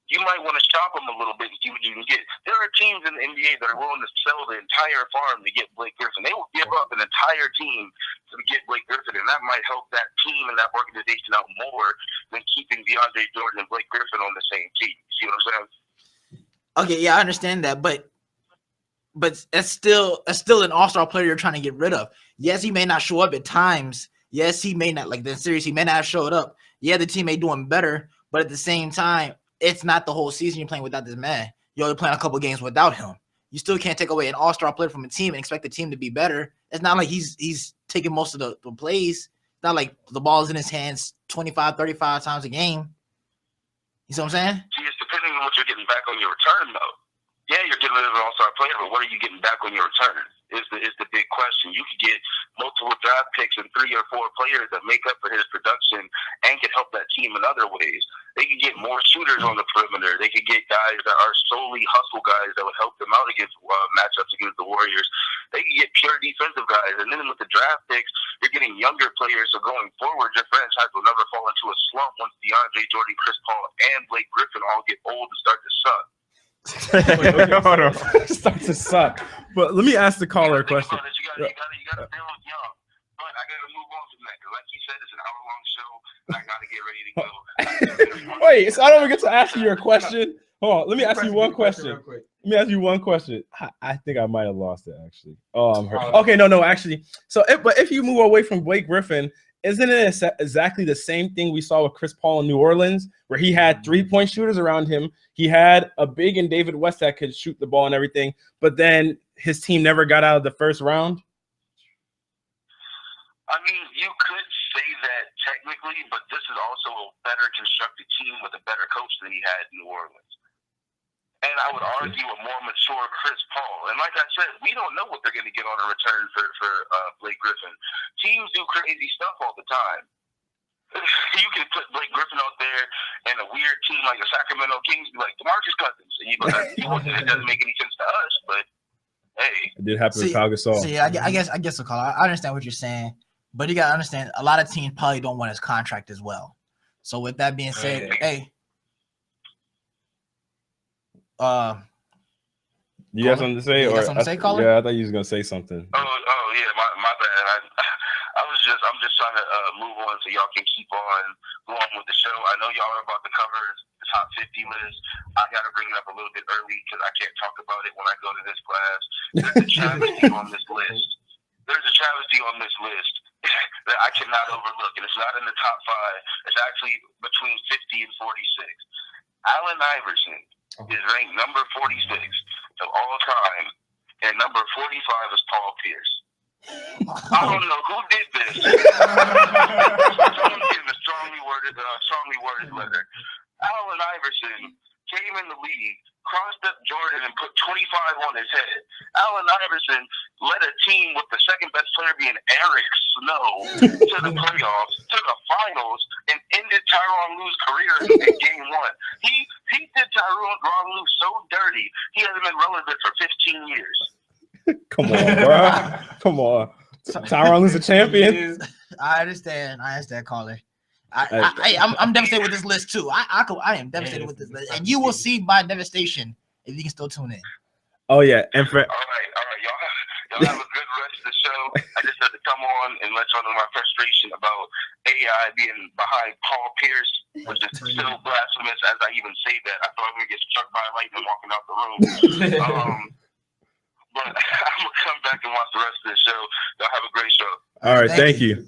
you might want to shop him a little bit and see what you can get. There are teams in the NBA that are willing to sell the entire farm to get Blake Griffin. They will give up an entire team to get Blake Griffin, and that might help that team and that organization out more than keeping DeAndre Jordan and Blake Griffin on the same team. See what I'm saying? Okay, yeah, I understand that, but that's still an all-star player you're trying to get rid of. Yes, he may not show up at times. Yes, he may not, like the series, he may not have showed up. Yeah, the team may do him better, but at the same time, it's not the whole season you're playing without this man. You're only playing a couple games without him. You still can't take away an all-star player from a team and expect the team to be better. It's not like he's taking most of the plays. It's not like the ball is in his hands 25, 35 times a game. You see what I'm saying? See, it's depending on what you're getting back on your return, though. Yeah, you're getting rid of an all-star player, but what are you getting back on your return? Is the big question. You could get multiple draft picks and 3 or 4 players that make up for his production and can help that team in other ways. They could get more shooters on the perimeter. They could get guys that are solely hustle guys that would help them out against matchups against the Warriors. They could get pure defensive guys. And then with the draft picks, you're getting younger players. So going forward, your franchise will never fall into a slump once DeAndre Jordan, Chris Paul, and Blake Griffin all get old and start to suck. Hold on. Start to suck. But let me ask the caller a question. You gotta build young. But I gotta move on from that because, like you said, it's an hour-long show. I gotta get ready to go. Wait, so I don't even get to ask you your question. Hold on. Let me ask you one question. Let me ask you one question. I think I might have lost it actually. Oh, I'm hurt. Okay, no, actually. So, but if you move away from Blake Griffin, isn't it exactly the same thing we saw with Chris Paul in New Orleans, where he had 3-point shooters around him? He had a big and David West that could shoot the ball and everything, but then his team never got out of the first round. I mean, you could say that technically, but this is also a better constructed team with a better coach than he had in New Orleans. And I would argue a more mature Chris Paul. And like I said, we don't know what they're going to get on a return for Blake Griffin. Teams do crazy stuff all the time. You can put Blake Griffin out there and a weird team like the Sacramento Kings be like DeMarcus Cousins. And it doesn't make any sense to us, but hey. It did happen with Pau Gasol. See, I guess the call. I understand what you're saying, but you got to understand a lot of teams probably don't want his contract as well. So with that being said, hey. You got something to say? Caller? Yeah, I thought you was gonna say something. Oh yeah, my bad. I'm just trying to move on so y'all can keep on going with the show. I know y'all are about to cover the top 50 list. I got to bring it up a little bit early because I can't talk about it when I go to this class. There's a travesty on this list. That I cannot overlook, and it's not in the top 5. It's actually between 50 and 46. Allen Iverson is ranked number 46 of all time, and number 45 is Paul Pierce. I don't know who did this. Someone gave a strongly worded letter. Allen Iverson came in the league, crossed up Jordan, and put 25 on his head. Allen Iverson led a team with the second best player being Eric Snow to the playoffs, to the finals, and ended Tyronn Lue's career in Game 1. He did Tyronn Lue so dirty, he hasn't been relevant for 15 years. Come on, bro. Come on. Tyronn Lue's a champion. I understand, caller. I'm devastated with this list too. I am devastated with this list, and you will see my devastation if you can still tune in. Oh yeah, and for all right, y'all have a good rest of the show. I just had to come on and let y'all know my frustration about AI being behind Paul Pierce, which is still blasphemous as I even say that. I thought we were gonna get struck by lightning walking out the room. But I'm gonna come back and watch the rest of the show. Y'all have a great show. All right, thank you.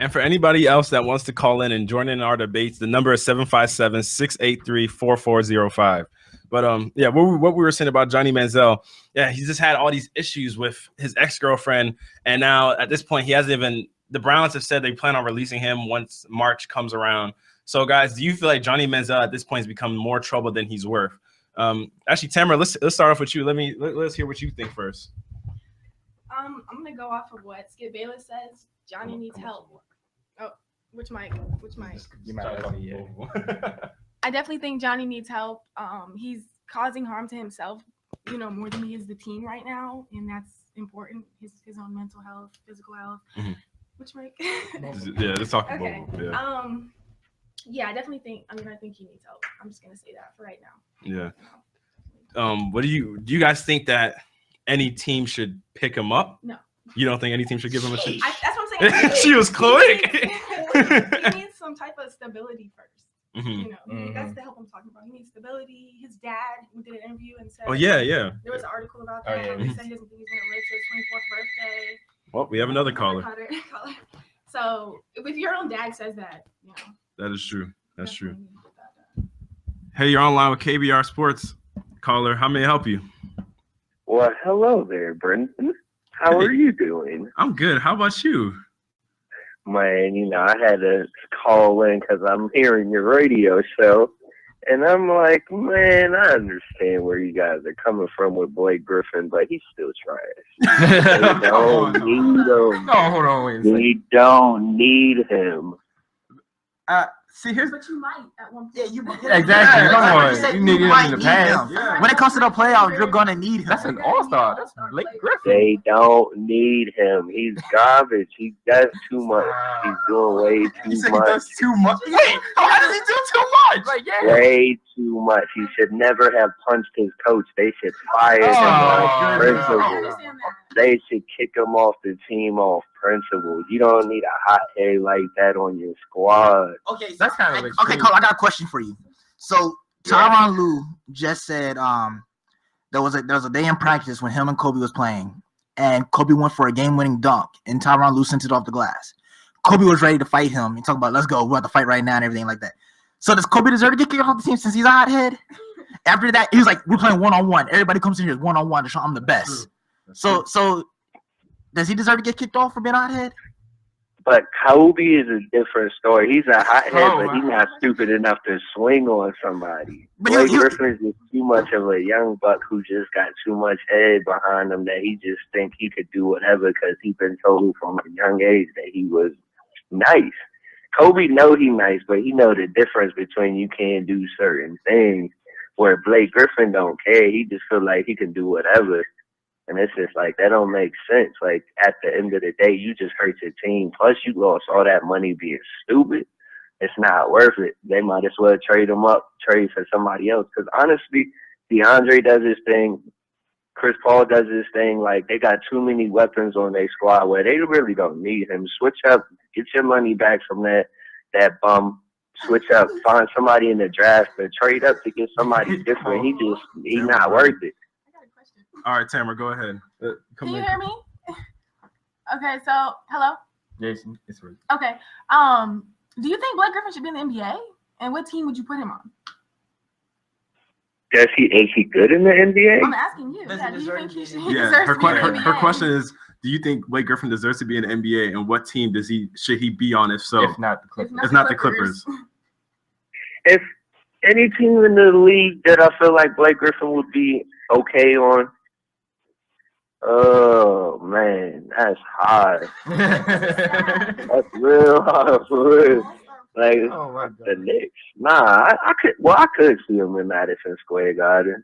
And for anybody else that wants to call in and join in our debates, the number is 757-683-4405. But yeah, what we were saying about Johnny Manziel, yeah, he's just had all these issues with his ex-girlfriend, and now at this point, he hasn't even. The Browns have said they plan on releasing him once March comes around. So, guys, do you feel like Johnny Manziel at this point has become more trouble than he's worth? Actually, Tamara, let's start off with you. Let's hear what you think first. I'm gonna go off of what Skip Bayless says. Johnny needs help. Oh, which mic? You might I definitely think Johnny needs help. He's causing harm to himself, more than he is the team right now, and that's important. His own mental health, physical health. Mm-hmm. Which mic? Yeah, let's talk about okay. Both. Yeah. Yeah, I definitely think. I think he needs help. I'm just gonna say that for right now. Yeah. What do you guys think that any team should pick him up? No. You don't think any team should give him a shot? That's what I'm saying. She was quick. He needs some type of stability first. Mm-hmm. That's the help I'm talking about. He needs stability. His dad, we did an interview and said, "Oh yeah." There was an article about that. He said he doesn't think he's gonna live to his 24th birthday. Well, we have another caller. So if your own dad says that, That is true. That's true. Hey, you're online with KBR Sports. Caller, how may I help you? Well, hello there, Brendan. How are you doing? I'm good. How about you? Man, I had to call in because I'm hearing your radio show. And I'm like, man, I understand where you guys are coming from with Blake Griffin, but he's still trash. They don't need him. No, hold on, wait a second. We don't need him. See, here's But you might at one point. Yeah, you might. Exactly. Yeah, Come that's what on. you said, You you needed him might in the need past. him. Yeah. When it comes to the playoffs, you're gonna need him. That's an all-star. That's Blake Griffin. They don't need him. He's garbage. He does too much. He's doing way he too said he much. does too much. Wait, how does he do too much? Like, yeah. Way too much. He should never have punched his coach. They should fire him Oh, off goodness. I principle. understand that. They should kick him off the team off principle. You don't need a hot head like that on your squad. Okay, That's kind of okay, extreme. Cole, I got a question for you. So Tyronn Lue just said there was a day in practice when him and Kobe was playing, and Kobe went for a game-winning dunk, and Tyronn Lue sent it off the glass. Kobe was ready to fight him. He talked about, let's go, we're about to fight right now and everything like that. So does Kobe deserve to get kicked off the team since he's a hothead? After that, he was like, we're playing one-on-one. Everybody comes in here one-on-one to show I'm the best. So does he deserve to get kicked off for being a hothead? But Kobe is a different story. He's a hothead, Oh, but he's not stupid enough to swing on somebody. But Blake you- Griffin is just too much of a young buck who just got too much head behind him that he just think he could do whatever because he's been told from a young age that he was nice. Kobe know he nice, but he know the difference between you can't do certain things. Where Blake Griffin don't care. He just feel like he can do whatever. And it's just like, that don't make sense. Like, at the end of the day, you just hurt your team. Plus, you lost all that money being stupid. It's not worth it. They might as well trade for somebody else. Because, honestly, DeAndre does his thing. Chris Paul does his thing. Like, they got too many weapons on their squad where they really don't need him. Switch up. Get your money back from that bum. Switch up. Find somebody in the draft and trade up to get somebody different. He's not worth it. All right, Tamara, go ahead. Can you hear me? Okay, so hello. Jason, it's right. Okay. Do you think Blake Griffin should be in the NBA? And what team would you put him on? Is he good in the NBA? I'm asking you. Does Yeah, he do you deserve think to he be should? in He Yeah, deserves her to be in the her NBA? question is, do you think Blake Griffin deserves to be in the NBA, and what team should he be on if so? If not the Clippers. It's not the Clippers. If any team in the league that I feel like Blake Griffin would be okay on, oh man, that's hard. That's real hard for real. Like, Oh my God. the Knicks. Nah, I could see him in Madison Square Garden.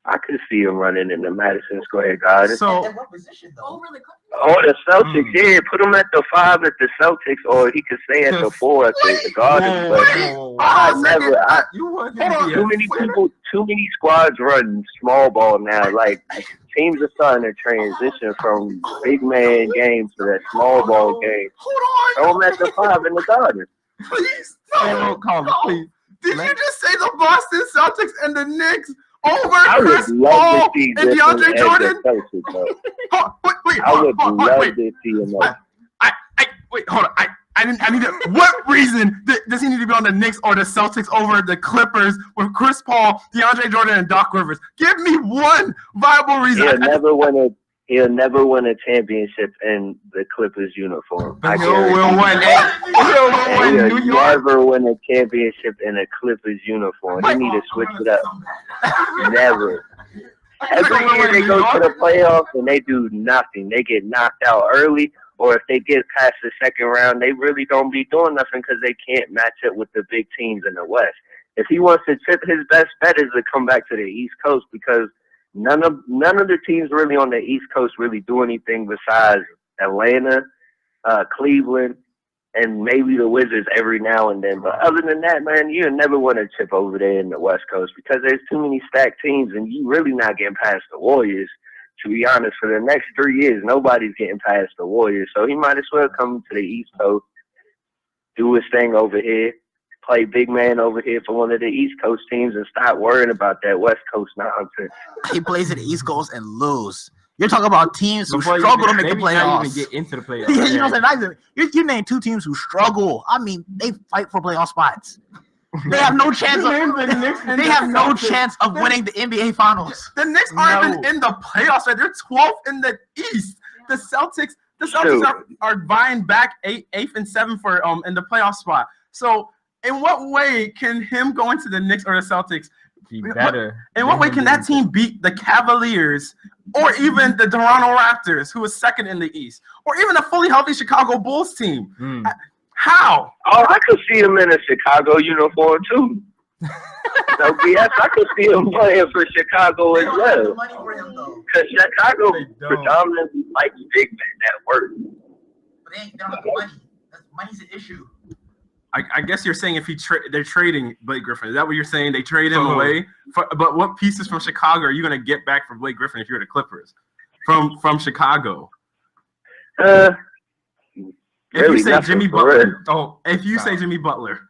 I could see him running in the Madison Square Garden. So At what position though? Over the Clippers? Oh, the Celtics, yeah. Put him at the 5 at the Celtics, or he could stay at the 4 at the Garden. But You want Hold on. too many squads run small ball now. Like, teams are starting to transition from big man games to that small ball game. hold Throw him at the 5 in the Garden. please. call it, please. Did you just say the Boston Celtics and the Knicks over I Chris would love Paul to see and Griffin DeAndre as Jordan? the Celtics, though. Wait, I would hold on, love wait. to see him. Though. Wait, hold on. I need to. What reason does he need to be on the Knicks or the Celtics over the Clippers with Chris Paul, DeAndre Jordan, and Doc Rivers? Give me one viable reason. He'll never win a championship in the Clippers uniform. I He'll guarantee win you. one. He'll win New He'll York. never win a championship in a Clippers uniform. They need to switch it up. Never. Every year they go to the playoffs and they do nothing. They get knocked out early, or if they get past the second round, they really don't be doing nothing because they can't match up with the big teams in the West. If he wants to tip, his best bet is to come back to the East Coast because none of the teams really on the East Coast really do anything besides Atlanta, Cleveland, and maybe the Wizards every now and then. But other than that, man, you'll never win a chip over there in the West Coast because there's too many stacked teams, and you really not getting past the Warriors. To be honest, for the next 3 years, nobody's getting past the Warriors. So he might as well come to the East Coast, do his thing over here, play big man over here for one of the East Coast teams, and stop worrying about that West Coast nonsense. He plays at the East Coast and lose. You're talking about teams who Before you struggle to even- make the maybe not playoffs. even get into the playoffs. You know what I'm saying? You named two teams who struggle. I mean, they fight for playoff spots. They have no chance. They have no chance of winning the NBA Finals. The Knicks aren't even in the playoffs. Right? They're 12th in the East. The Celtics, The Celtics are vying back eighth and 7th for in the playoff spot. So in what way can him going to the Knicks or the Celtics be better? In what way can that team beat the Cavaliers or even the Toronto Raptors, who is second in the East, or even a fully healthy Chicago Bulls team? How? Oh, I could see him in a Chicago uniform too. No BS. I could see him playing for Chicago as well. Because Chicago predominantly likes big men that work. But they don't have the money. Money's an issue. I guess you're saying if they're trading Blake Griffin. Is that what you're saying? They trade him away? But what pieces from Chicago are you going to get back for Blake Griffin if you're the Clippers? From Chicago? Really if you say Jimmy Butler, if you say Jimmy Butler,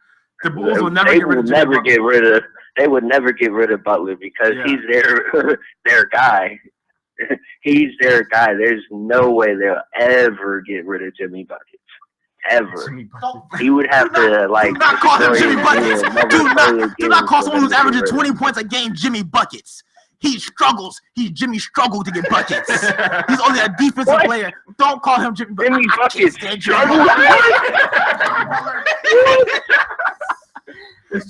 the Bulls will never get rid of Jimmy Butler. They would never get rid of Butler because he's their guy. He's their guy. There's no way they'll ever get rid of Jimmy Buckets. Ever. He would have to do not call him Jimmy Buckets. Do not call someone who's averaging 20 points a game Jimmy Buckets. He struggles. Jimmy struggled to get buckets. He's only a defensive player. Don't call him Jimmy Buckets. Jimmy Buckets.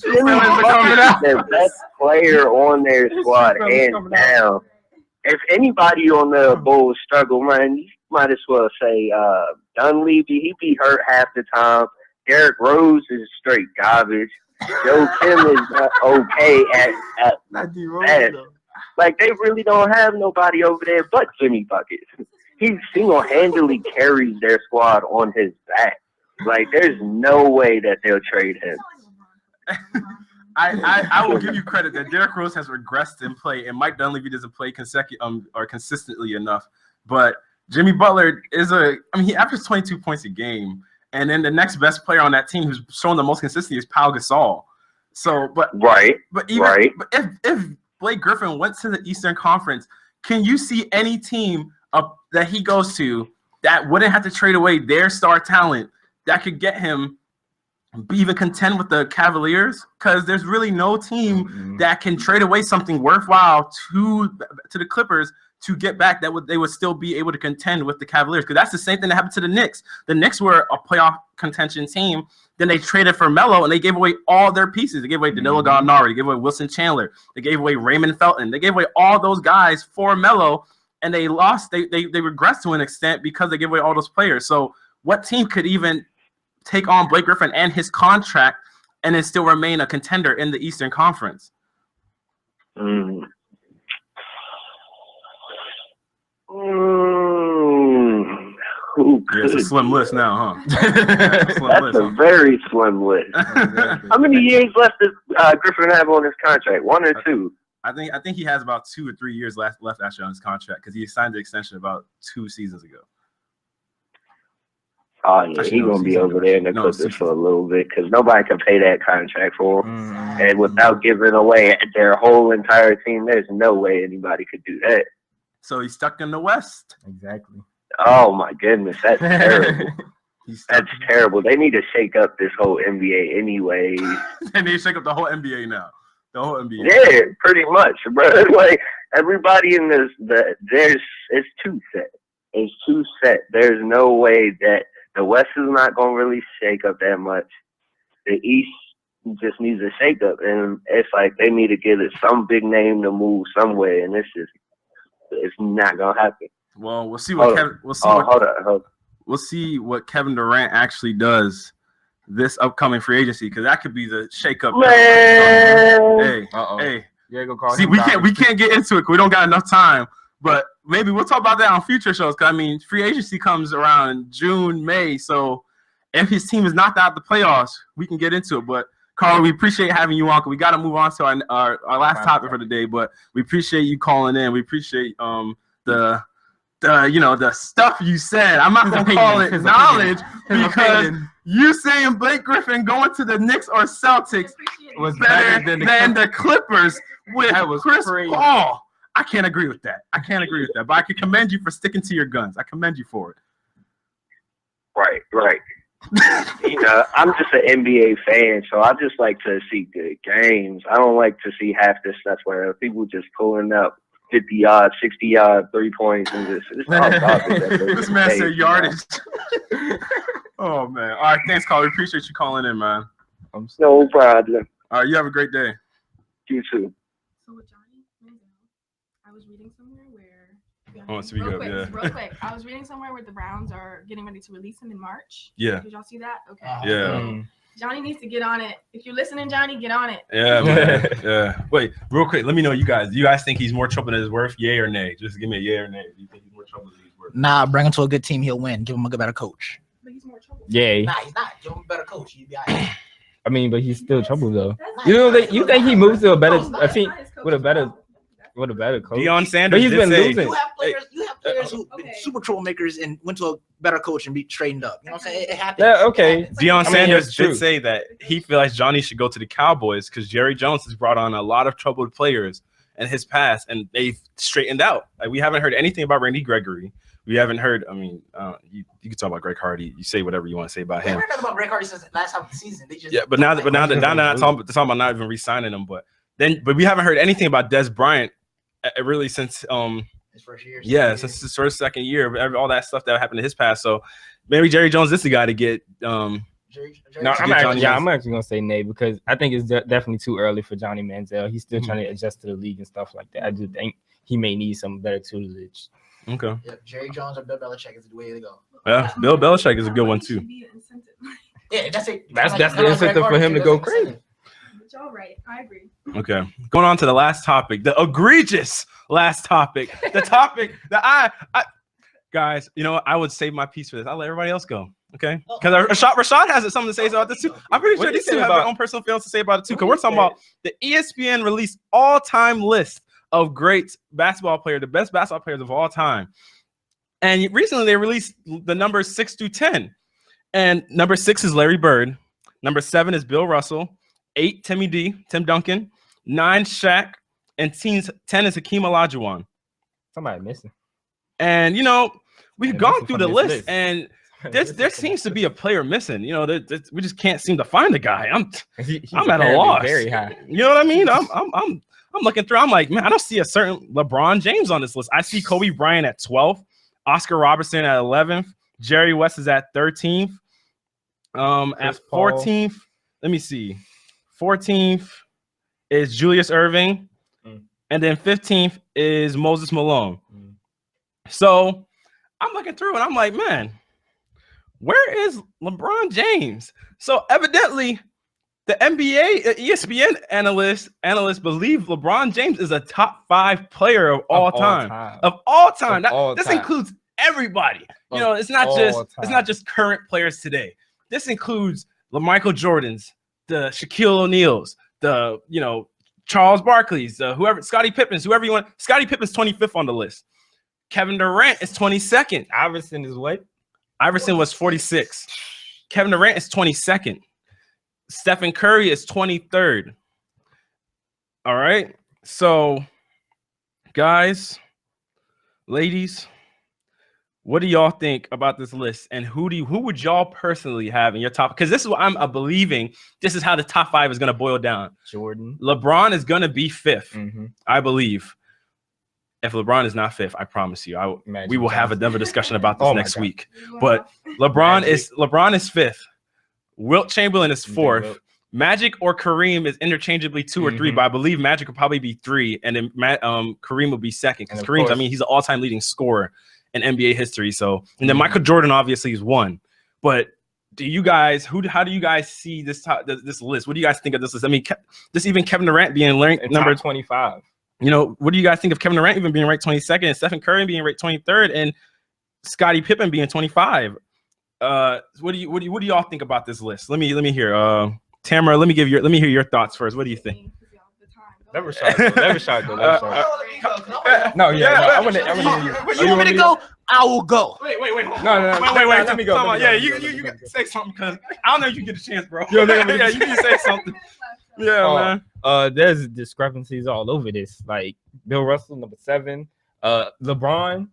Jimmy Buckets, their best player on their squad, hands down. If anybody on the Bulls struggle, man, you might as well say Dunleavy. He be hurt half the time. Derrick Rose is straight garbage. Joe Kim is okay at best. Like, they really don't have nobody over there but Jimmy Buckets. He single-handedly carries their squad on his back. Like, there's no way that they'll trade him. I will give you credit that Derrick Rose has regressed in play, and Mike Dunleavy doesn't play consistently enough. But Jimmy Butler he averages 22 points a game, and then the next best player on that team who's shown the most consistency is Pau Gasol. So, but if Blake Griffin went to the Eastern Conference, can you see any team that he goes to that wouldn't have to trade away their star talent that could get him even contend with the Cavaliers? Because there's really no team that can trade away something worthwhile to the Clippers to get back they would still be able to contend with the Cavaliers. Because that's the same thing that happened to the Knicks. The Knicks were a playoff contention team. Then they traded for Melo, and they gave away all their pieces. They gave away Danilo Gallinari. They gave away Wilson Chandler. They gave away Raymond Felton. They gave away all those guys for Melo, and they lost. They regressed to an extent because they gave away all those players. So what team could even take on Blake Griffin and his contract and then still remain a contender in the Eastern Conference? It's a slim list now, huh? That's a very slim list. How many years left does Griffin have on his contract? 1 or 2? I think he has about 2 or 3 years left actually on his contract because he signed the extension about 2 seasons ago. Oh, yeah, he's going to be over there in the Clippers for a little bit because nobody can pay that contract for him. And without giving away their whole entire team, there's no way anybody could do that. So he's stuck in the West. Exactly. Oh, my goodness. That's terrible. That's terrible. They need to shake up this whole NBA anyway. They need to shake up the whole NBA now. The whole NBA. Yeah, pretty much, bro. Like, everybody in it's too set. It's too set. There's no way that the West is not going to really shake up that much. The East just needs a shake up. And it's like they need to give it some big name to move somewhere. And it's not going to happen. Well, we'll see what we'll see what Kevin Durant actually does this upcoming free agency, because that could be the shakeup. Hey, yeah, go call see, we can't get into it because we don't got enough time. But maybe we'll talk about that on future shows. Because I mean, free agency comes around June, May. So if his team is knocked out the playoffs, we can get into it. But Carl, we appreciate having you on. We got to move on to our last topic for the day. But we appreciate you calling in. We appreciate the stuff you said. I'm not gonna call it knowledge because you saying Blake Griffin going to the Knicks or Celtics was better than the Clippers with Chris Paul. I can't agree with that. But I can commend you for sticking to your guns. I commend you for it. Right. I'm just an NBA fan, so I just like to see good games. I don't like to see half this stuff where people just pulling up 50-yard, 60-yard 3 points, and it's all garbage. This man said yardage. Oh man! All right, thanks, Carl. We appreciate you calling in, man. No problem. All right, you have a great day. You too. So with Johnny Manziel, I was reading somewhere where. Oh, speak up, yeah. Real quick. I was reading somewhere where the Browns are getting ready to release him in March. Yeah. Did y'all see that? Okay. Yeah. So Johnny needs to get on it. If you're listening, Johnny, get on it. Yeah, man. Yeah. Wait, real quick. Let me know, you guys. Do you guys think he's more trouble than his worth? Yay or nay? Just give me a yay or nay. Do you think he's more trouble than his worth? Nah, bring him to a good team. He'll win. Give him a better coach. But he's more trouble. Yeah. Nah, he's not. Give him a better coach. He'll be all right. I mean, but he's still trouble though. You think he moves to a team with a better coach? Deion Sanders. But he's been losing. You have players who've been super troublemakers and went to a better coach and be straightened up. You know what I'm saying? It happens. Yeah, okay. Deion Sanders it's did true. say that he feels like Johnny should go to the Cowboys because Jerry Jones has brought on a lot of troubled players in his past, and they've straightened out. Like, we haven't heard anything about Randy Gregory. We haven't heard. I mean, you can talk about Greg Hardy. You say whatever you want to say about him. We heard nothing about Greg Hardy since last half of the season. They just Now they're not talking about not even re-signing him. But we haven't heard anything about Des Bryant really since his first year. Yeah, since his first second year, all that stuff that happened in his past. So maybe Jerry Jones is the guy to get. No, I'm actually gonna say nay because I think it's definitely too early for Johnny Manziel. He's still trying to adjust to the league and stuff like that. I just think he may need some better tutelage. Okay. Yeah, Jerry Jones or Bill Belichick is the way to go. Yeah, Bill Belichick is a good one too. Yeah, that's it. That's the incentive for him to go crazy. But y'all right. I agree. Okay. Going on to the last topic, the egregious last topic, the topic that I guys, you know, I would save my piece for this. I'll let everybody else go. Okay. Because Rashad has something to say about this too. I'm pretty sure these two have their own personal feelings to say about it too. Because we're talking about the ESPN released all-time list of great basketball players, the best basketball players of all time. And recently they released the numbers 6 through 10. And number 6 is Larry Bird. Number 7 is Bill Russell. 8, Tim Duncan. 9, Shaq. And 10 is Hakeem Olajuwon. Somebody missing. And, you know, we've gone through the list, and there seems to be a player missing. You know, we just can't seem to find the guy. I'm at a loss. Very high. You know what I mean? I'm looking through. I'm like, man, I don't see a certain LeBron James on this list. I see Kobe Bryant at 12th, Oscar Robertson at 11th, Jerry West is at 13th. At 14th, let me see. 14th is Julius Erving, and then 15th is Moses Malone. So I'm looking through, and I'm like, man, where is LeBron James? So evidently, the NBA, ESPN analysts believe LeBron James is a top 5 player of all time. Of all time. This includes everybody. You know, it's not just current players today. This includes Michael Jordans, the Shaquille O'Neals, the Charles Barkley's, whoever, Scottie Pippen's, whoever you want. Scottie Pippen's 25th on the list. Kevin Durant is 22nd. Iverson is what? Iverson was 46. Kevin Durant is 22nd. Stephen Curry is 23rd. All right. So, guys, ladies, what do y'all think about this list? And who would y'all personally have in your top? Because this is what I'm believing. This is how the top 5 is going to boil down. Jordan. LeBron is going to be 5th, I believe. If LeBron is not 5th, I promise you, we will have another discussion about this next week. But LeBron is 5th. Wilt Chamberlain is 4th. Magic or Kareem is interchangeably 2 or 3, but I believe Magic will probably be 3, and then Kareem will be 2nd. Because Kareem, he's an all-time leading scorer in NBA history. So, and then Michael Jordan obviously is 1. But how do you guys see this list? What do you guys think of this list? I mean, this even Kevin Durant being ranked number 25. You know, what do you guys think of Kevin Durant even being ranked 22nd, and Stephen Curry being ranked 23rd, and Scottie Pippen being 25? What do y'all think about this list? Let me hear. Tamara, let me hear your thoughts first. What do you think? Never shot. No, yeah. I want to hear you. You want me to go? I will go. Wait. No. Wait. Let me go. Yeah, you say something because I don't know if you get a chance, bro. Yeah, you can say something. Yeah, man. There's discrepancies all over this. Like Bill Russell, number 7. LeBron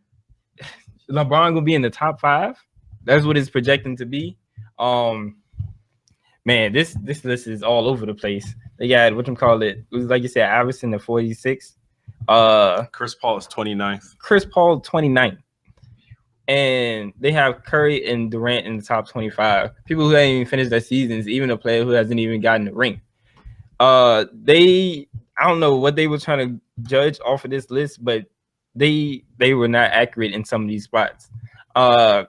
gonna be in the top 5. That's what it's projecting to be. Man, this list is all over the place. They got it was like you said, Iverson at 46. Chris Paul is 29th. Chris Paul 29th. And they have Curry and Durant in the top 25. People who haven't even finished their seasons, even a player who hasn't even gotten the ring. I don't know what they were trying to judge off of this list, but they were not accurate in some of these spots. I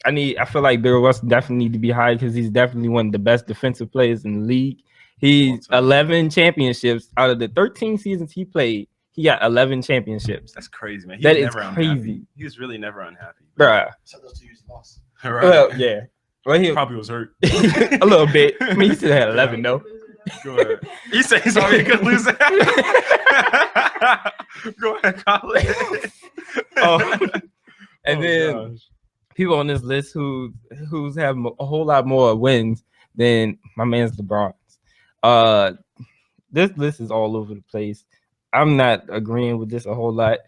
feel like Bill Russell definitely need to be high because he's definitely one of the best defensive players in the league. He's 11 championships out of the 13 seasons he played. He got 11 championships. That's crazy, man. That is crazy. He was really never unhappy, bruh. So those 2 years lost. Right. Well, yeah. Well, he probably was hurt a little bit. I mean, he still had 11 though. Go ahead. He said he's already a good loser. Go ahead, Colin. And then people on this list who's have a whole lot more wins than my man's LeBron. This list is all over the place. I'm not agreeing with this a whole lot.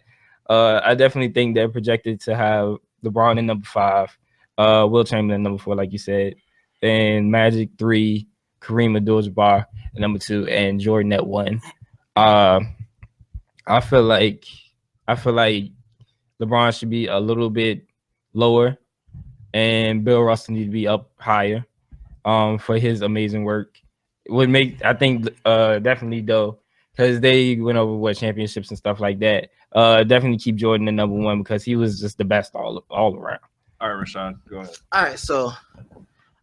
I definitely think they're projected to have LeBron in number 5, Will Chamberlain number 4, like you said, and Magic 3, Kareem Abdul-Jabbar at number 2, and Jordan at 1. I feel like LeBron should be a little bit lower, and Bill Russell need to be up higher for his amazing work. It would make, I think, definitely though, because they went over championships and stuff like that. Definitely keep Jordan at number 1 because he was just the best all around. All right, Rashawn, go ahead. All right, so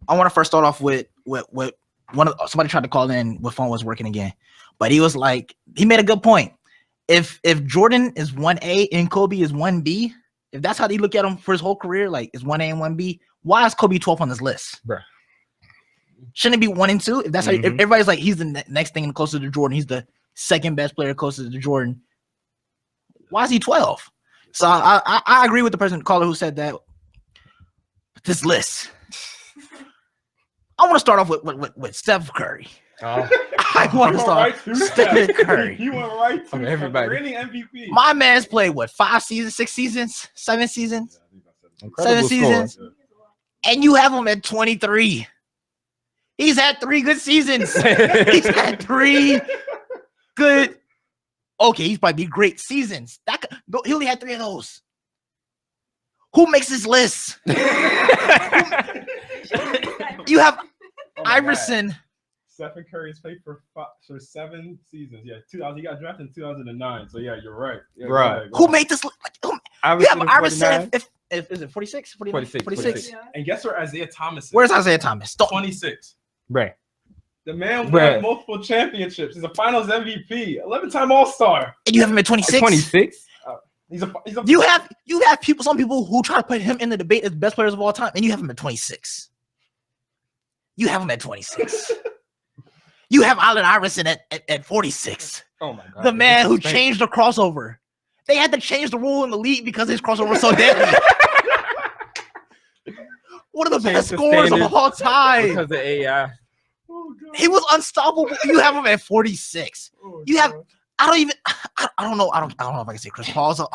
I want to first start off with somebody tried to call in when phone was working again, but he was like, he made a good point. If Jordan is 1A and Kobe is 1B, if that's how they look at him for his whole career, like it's 1A and 1B, why is Kobe 12th on this list? Bruh. Shouldn't it be 1 and 2? If that's how if everybody's like he's the next thing closer to Jordan, he's the second best player closer to Jordan. Why is he 12? So I agree with the caller who said that. But this list, I want to start off with Steph Curry. I want to start Steph Curry. You went right to everybody. Reigning MVP. My man's played 5 seasons, 6 seasons, 7 seasons, Incredible 7 seasons, and you have him at 23. He's had 3 good seasons. He's had 3 good. Okay, he's probably great seasons. He only had 3 of those. Who makes this list? You have Iverson. Stephen Curry has played for 7 seasons. Yeah, 2000. He got drafted in 2009. So yeah, you're right. Yeah, right. Who made this list? You have Iverson. If is it 46? 46. And guess where Isaiah Thomas is? Where's Isaiah Thomas? 26. Right. The man won multiple championships. He's a Finals MVP, 11-time All-Star. And you have him at 26. 26. He's a You have some people who try to put him in the debate as best players of all time, and you have him at 26. You have him at 26. You have Allen Iverson at 46. Oh my God! The man who changed the crossover. They had to change the rule in the league because his crossover was so deadly. One of the best scorers of all time. Because of AI. Oh, he was unstoppable. You have him at 46. You have. I don't know if I can say Chris Paul. So,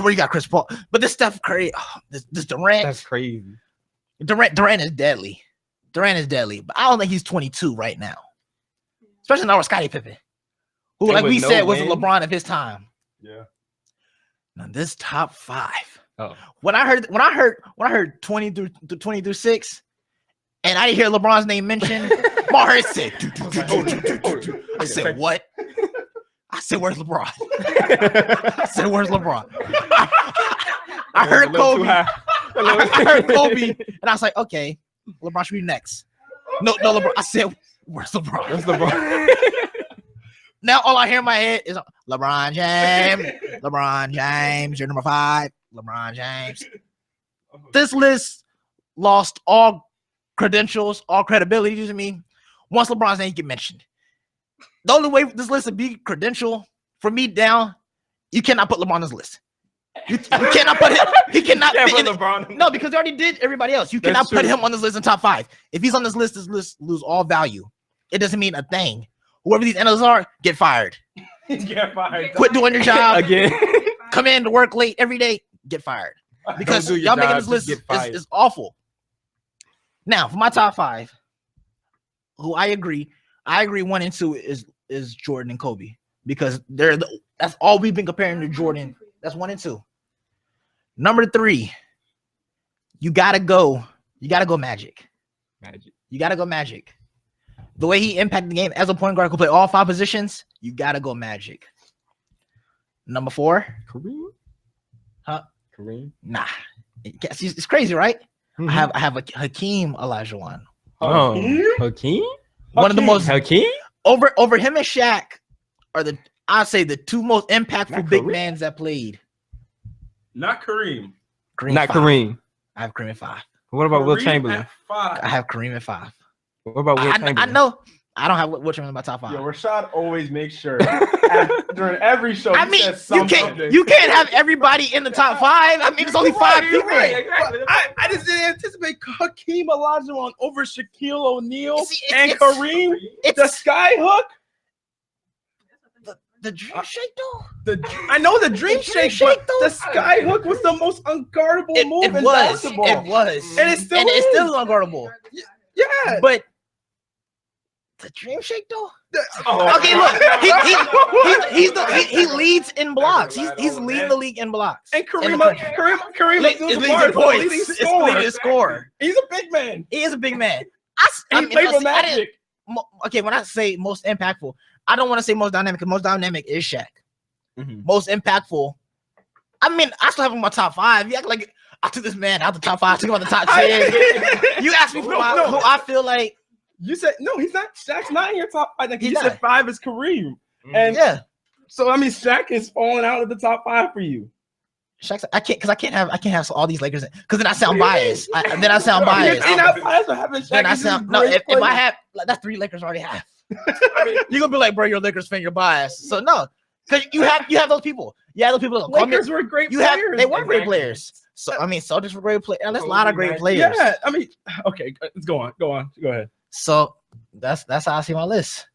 where you got Chris Paul? But this Steph Curry, this Durant. That's crazy. Durant is deadly. Durant is deadly, but I don't think he's 22 right now. Especially now with Scottie Pippen, who, like we said, was the LeBron of his time. Yeah. Now this top 5. Oh. When I heard 20 through 6, and I didn't hear LeBron's name mentioned, my heart said, I said, what? I said, where's LeBron? I said, where's LeBron? I heard Kobe. I heard Kobe, and I was like, okay, LeBron should be next. No, LeBron. I said, where's LeBron? Where's LeBron? Now all I hear in my head is LeBron James. LeBron James, you're number 5. LeBron James. This list lost all credentials, all credibility to me once LeBron's name get mentioned. The only way this list would be credential for me down, you cannot put LeBron on this list. You cannot put him. He cannot fit in LeBron. No, because they already did everybody else. You cannot put him on this list in top 5. If he's on this list lose all value. It doesn't mean a thing. Whoever these analysts are, get fired. Get fired. Quit doing your job again. Come in to work late every day. Get fired. Because y'all making this list is awful. Now, for my top 5, who I agree 1 and 2 is Jordan and Kobe. because that's all we've been comparing to Jordan. That's 1 and 2. Number 3, you gotta go Magic. You gotta go Magic. The way he impacted the game as a point guard, could play all 5 positions. You gotta go Magic. Number 4, Kareem. Huh? Kareem. Nah, it's crazy, right? Mm-hmm. I have a Hakeem Olajuwon. Hakeem. One of the most Hakeem over him and Shaq are I'd say the 2 most impactful Not big Kareem. mans that played. Not Kareem. Not 5. Kareem. I have Kareem at 5. What about Will Kareem Chamberlain? at 5. I have Kareem at 5. What about Will Chamberlain? I know I don't have Will Chamberlain in my top 5. Yo, Rashad always makes sure during every show. I mean, you can't have everybody in the top 5. I mean, it's only 5 people. Exactly. I just didn't anticipate Hakeem Olajuwon over Shaquille O'Neal and it's- Kareem. It's The sky hook. the dream shake though. I know the dream shake, shake, but though. the sky hook was the most unguardable move It in was. basketball. It was. And it still and is. it's still unguardable. Yeah. But the dream shake though. Oh. Okay, look, he leads in blocks. He's leading the league in blocks. And Kareem It's leading in points. It's leading in score. He's a big man. He is a big man. He played for Magic. Okay, when I say most impactful, I don't want to say most dynamic because most dynamic is Shaq. Mm-hmm. Most impactful. I mean, I still have him in my top 5. You act like I took this man out the top 5, took him out the top 10. You asked me who I feel like. You said no, he's not. Shaq's not in your top 5. Like, you He's said not. 5 is Kareem, and Yeah, so I mean Shaq is falling out of the top 5 for you. Shaq's. I can't have all these Lakers because then I sound biased. Then I sound biased. You're not biased for having Shaq. Then I He's just a sound no. great If I player. have like, that's 3 Lakers I already have. You're gonna be like, bro, you're a Lakers fan, you're biased. So no, because you have those people. You have those people. That Lakers were great players. They were great players. So I mean, Celtics were great players. There's a lot of great players. Yeah, I mean, okay, let's go on. Go ahead. So that's how I see my list.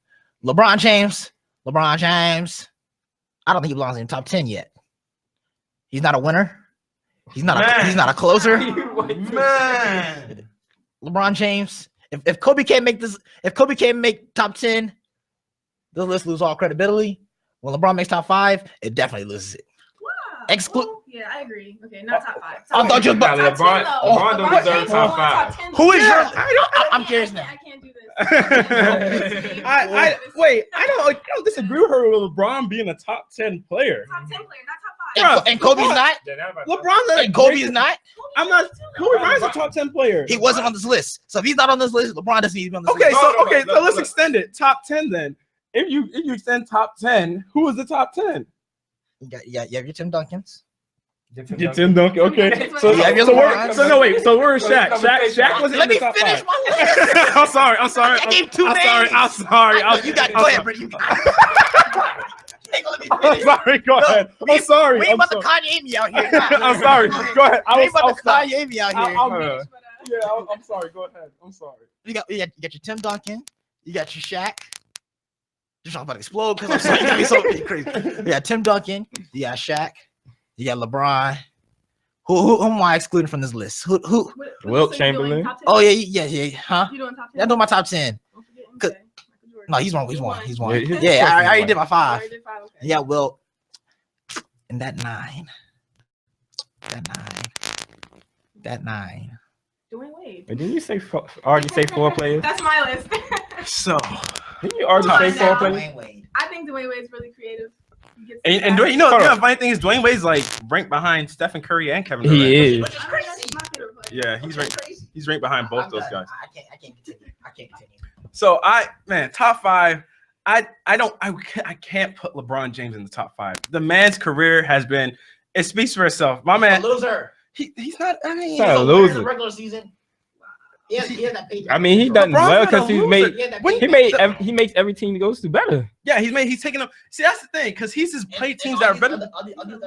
LeBron James. I don't think he belongs in the top 10 yet. He's not a winner. He's not a closer. Man, LeBron James. If Kobe can't make top 10, the list lose all credibility. When LeBron makes top 5, it definitely loses it. Wow. Yeah, I agree. Okay, not top 5. I thought you were about LeBron don't deserve top 5. Who is your? I'm I'm curious now. I can't do this. I don't disagree with her with LeBron being a top 10 player. Top 10 player, not top 5. And Kobe's not. LeBron's And Kobe is not. I'm not. Kobe Bryant's a top 10 player. He wasn't on this list. So if he's not on this list, LeBron doesn't need to be on this Okay, list. so let's extend it. Top 10 then. If you extend top 10, who is the top 10? You have your Tim Duncans. Get Tim Duncan. Okay. So Yeah, you're LeBron. So we're Shaq. Shaq wasn't Let in the me top finish 5. my list. I'm sorry. I gave 2 names. I'm sorry. You got go ahead, bro. You got I'm sorry. Go ahead. I'm sorry. We ain't about to Kanye me out here. I'm sorry. Go ahead. We ain't about to Kanye me out here. I'm sorry. Go ahead. I'm sorry. You got your Tim Duncan. You got your Shaq. Just about to explode because I'm sorry. You got me so crazy. You got Tim Duncan. You got Shaq. You got LeBron. Who am I excluding from this list? Who? Wilt Chamberlain. Oh yeah. Huh? You doing top 10? That's not my top 10. Okay. No, he's one. He's one. Yeah, Yeah, I already did my 5. Okay. Yeah, well, and that 9. Dwayne Wade. But didn't you already say 4 players? That's my list. So, Didn't you already say 4 players? Dwayne Wade. I think Dwayne Wade's really creative. He gets and the Dwayne, the funny thing is Dwayne Wade's like ranked behind Stephen Curry and Kevin Durant. He is. Which is crazy. He's my favorite player. Yeah, he's ranked behind both those guys. I can't continue. So top 5. I can't put LeBron James in the top 5. The man's career has been. It speaks for itself. My man. Loser. He's not. I mean, He's not a loser. Regular season. He has that page. I mean, he done LeBron's well not because a he's loser. made he makes every team he goes to better. Yeah, he's taking them. See, that's the thing, because he's just played teams that are better. Other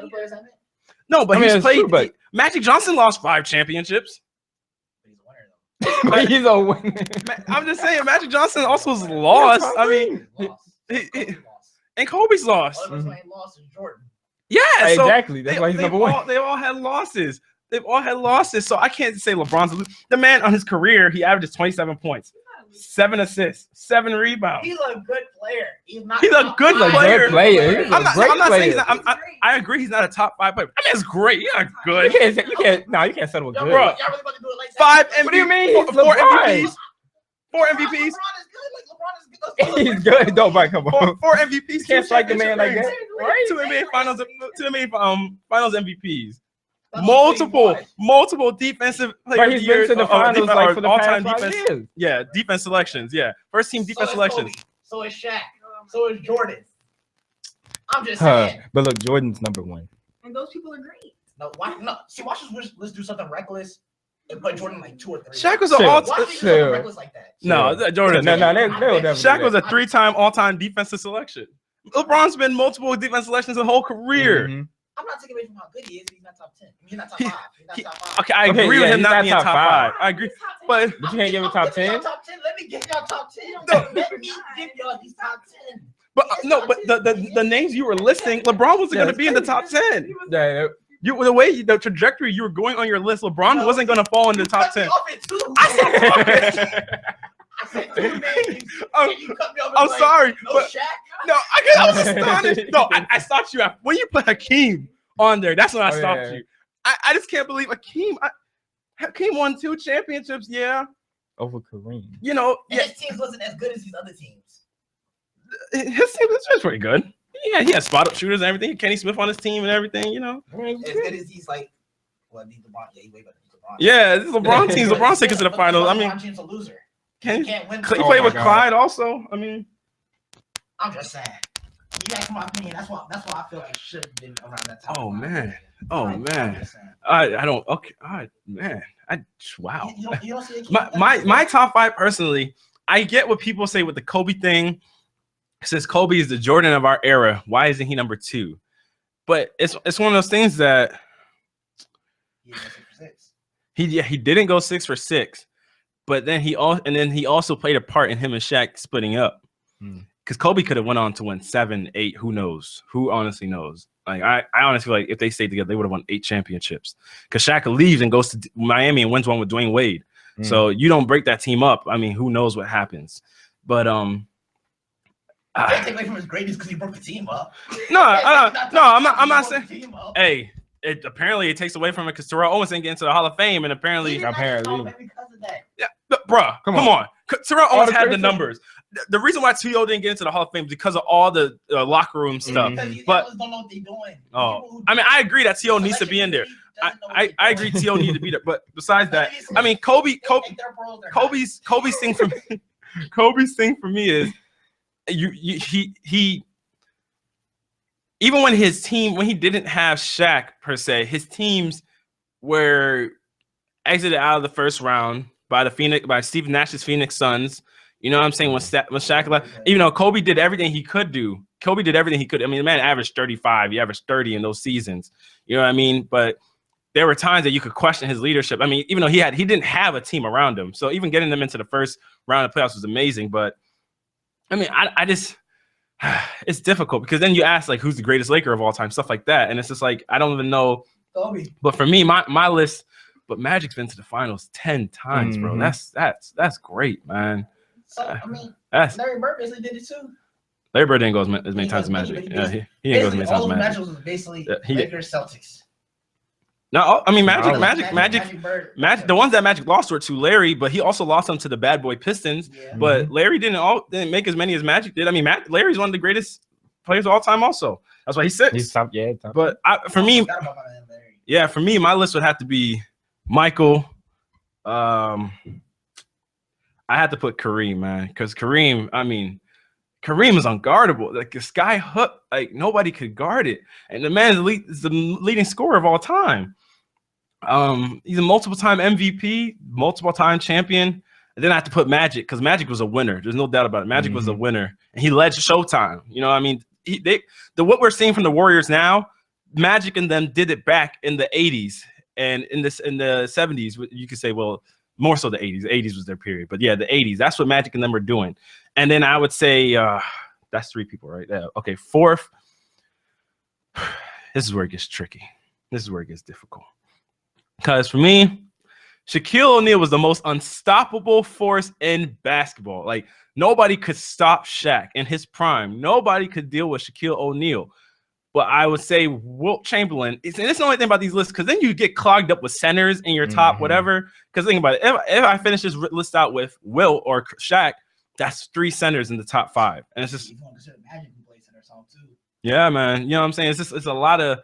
players have it. No, but I mean, he's it's played. true, but- Magic Johnson lost 5 championships. But he's a winner though. But he's a winner. I'm just saying, Magic Johnson also has lost. I mean, and Kobe's lost. Lost is Jordan. Yeah, so Exactly. That's why he's number 1. They all had losses. They've all had losses. So I can't say LeBron's the man on his career. He averages 27 points, 7 assists, 7 rebounds. He's a good player. He's not. He's a good player. He's I'm not saying he's player. not. I agree. He's not a top 5 player. I mean, it's great. He's not good. You can't settle with good. Bro. Y'all really about to do it like that? 5 MVPs. What do you mean? 4 LeBron. MVPs. 4 MVPs. LeBron is good. Like LeBron is good. He's good. Don't bite. Come on. 4 MVPs. You can't strike the man like that. Right? 2 NBA Finals MVPs. Multiple defensive But player he's of the year, been to the finals like for the all-time past 5 defense. years. Yeah, defense selections. Yeah, first team defense selections. So is Shaq. So is Jordan. I'm just saying. But look, Jordan's number 1. And those people are great. No, watch us. Let's do something reckless and put Jordan like 2 or 3. Shaq was an Chill. all-time. Watch me do something reckless like that. No, Jordan. No, they will never. Shaq do was that. a 3-time all-time defensive selection. LeBron's been multiple defense selections his whole career. Mhm. I'm not taking away from how good he is. He's not top 10. He's not top 5. He's not top 5. Okay, I Okay, agree with yeah, him he's not not being top top 5. I agree, but But you can't give him top 10. Top 10. Let me get y'all top 10. No. Let me give y'all these top 10. the names you were listing, LeBron wasn't going to be in the top 10. Yeah, The trajectory you were going on your list, LeBron wasn't going to fall in the top 10. I said 2 names. I'm, and you cut me off and I'm like, sorry, No but Shaq. no, I was astonished. No, I stopped you after when you put Hakeem on there. That's when I stopped you. I just can't believe Hakeem won 2 championships. Yeah, over Kareem. you know, And yeah, his teams wasn't as good as these other teams. his team was pretty good. Yeah, he had spot up shooters and everything. Kenny Smith on his team and everything. You know, As good as these like, well, these LeBron, yeah, he way better than LeBron. yeah, this is LeBron teams. LeBron's taking to the finals. I mean, LeBron James a loser. He Can't win. he Oh played my with God. Clyde also. I mean, I'm just saying. You ask my opinion. That's why I feel like it should have been around that time. oh I'm man, just saying. I don't. Okay, all right, man. Wow. You don't see My top 5 personally, I get what people say with the Kobe thing. Since Kobe is the Jordan of our era, why isn't he number 2? But it's one of those things that he didn't go 6 for 6, but then he also played a part in him and Shaq splitting up. Because Kobe could have went on to win 7, 8. Who knows? Who honestly knows? Like I honestly feel like if they stayed together, they would have won 8 championships. Because Shaq leaves and goes to Miami and wins one with Dwayne Wade. So you don't break that team up. I mean, who knows what happens? But can't take away from his greatness because he broke the team up. no, I'm not saying. Team up. Hey, apparently it takes away from it because Terrell Owens didn't get into the Hall of Fame, and He apparently, did not apparently. get because of that. yeah, bruh, come Come on. Terrell Owens the had the criticism. numbers. The reason why T.O. didn't get into the Hall of Fame is because of all the locker room stuff. Because these But- fellas don't know what they're doing. Oh, I mean, I agree that T.O. needs to be in there. I agree T.O. needed to be there. But besides that, I mean, Kobe's thing for me, Kobe's thing for me is he even when he didn't have Shaq per se, his teams were exited out of the first round by Steve Nash's Phoenix Suns. You know what I'm saying? When Shaq left, even though Kobe did everything he could do. Kobe did everything he could. I mean, the man averaged 35. He averaged 30 in those seasons. You know what I mean? But there were times that you could question his leadership. I mean, even though he didn't have a team around him. So even getting them into the first round of playoffs was amazing. But I mean, I just it's difficult because then you ask like who's the greatest Laker of all time, stuff like that. And it's just like I don't even know. Kobe. But for me, my list, but Magic's been to the finals 10 times, bro. That's great, man. So I mean, That's Larry Bird basically did it too. Larry Bird didn't go as many He times as goes- Magic. he Yeah, goes- he didn't go as many Basically, times all as the Magic. matches was basically Yeah, he did. Lakers Celtics. No, I mean No. Magic. The ones that Magic lost were to Larry, but he also lost them to the Bad Boy Pistons. Yeah. But Larry didn't make as many as Magic did. I mean, Larry's one of the greatest players of all time. Also, that's why he's 6. He's top. But for me, Forgot about my man Larry. yeah, for me, my list would have to be Michael. I had to put Kareem, man, because Kareem is unguardable. Like the sky hook, like nobody could guard it. And the man is the leading scorer of all time. He's a multiple-time MVP, multiple-time champion. And then I have to put Magic because Magic was a winner. There's no doubt about it. Magic was a winner, and he led Showtime. You know, what I mean, what we're seeing from the Warriors now, Magic and them did it back in the '80s and in the '70s. You could say, well, more so the '80s. The '80s was their period, but yeah, the '80s. That's what Magic and them were doing. And then I would say that's 3 people right there. Okay, 4th. This is where it gets tricky. This is where it gets difficult. Because for me, Shaquille O'Neal was the most unstoppable force in basketball. Like, nobody could stop Shaq in his prime. Nobody could deal with Shaquille O'Neal. But I would say Wilt Chamberlain, and it's the only thing about these lists, because then you get clogged up with centers in your top whatever. Because think about it, if I finish this list out with Wilt or Shaq, that's 3 centers in the top 5. And it's just, yeah, man. You know what I'm saying? It's a lot of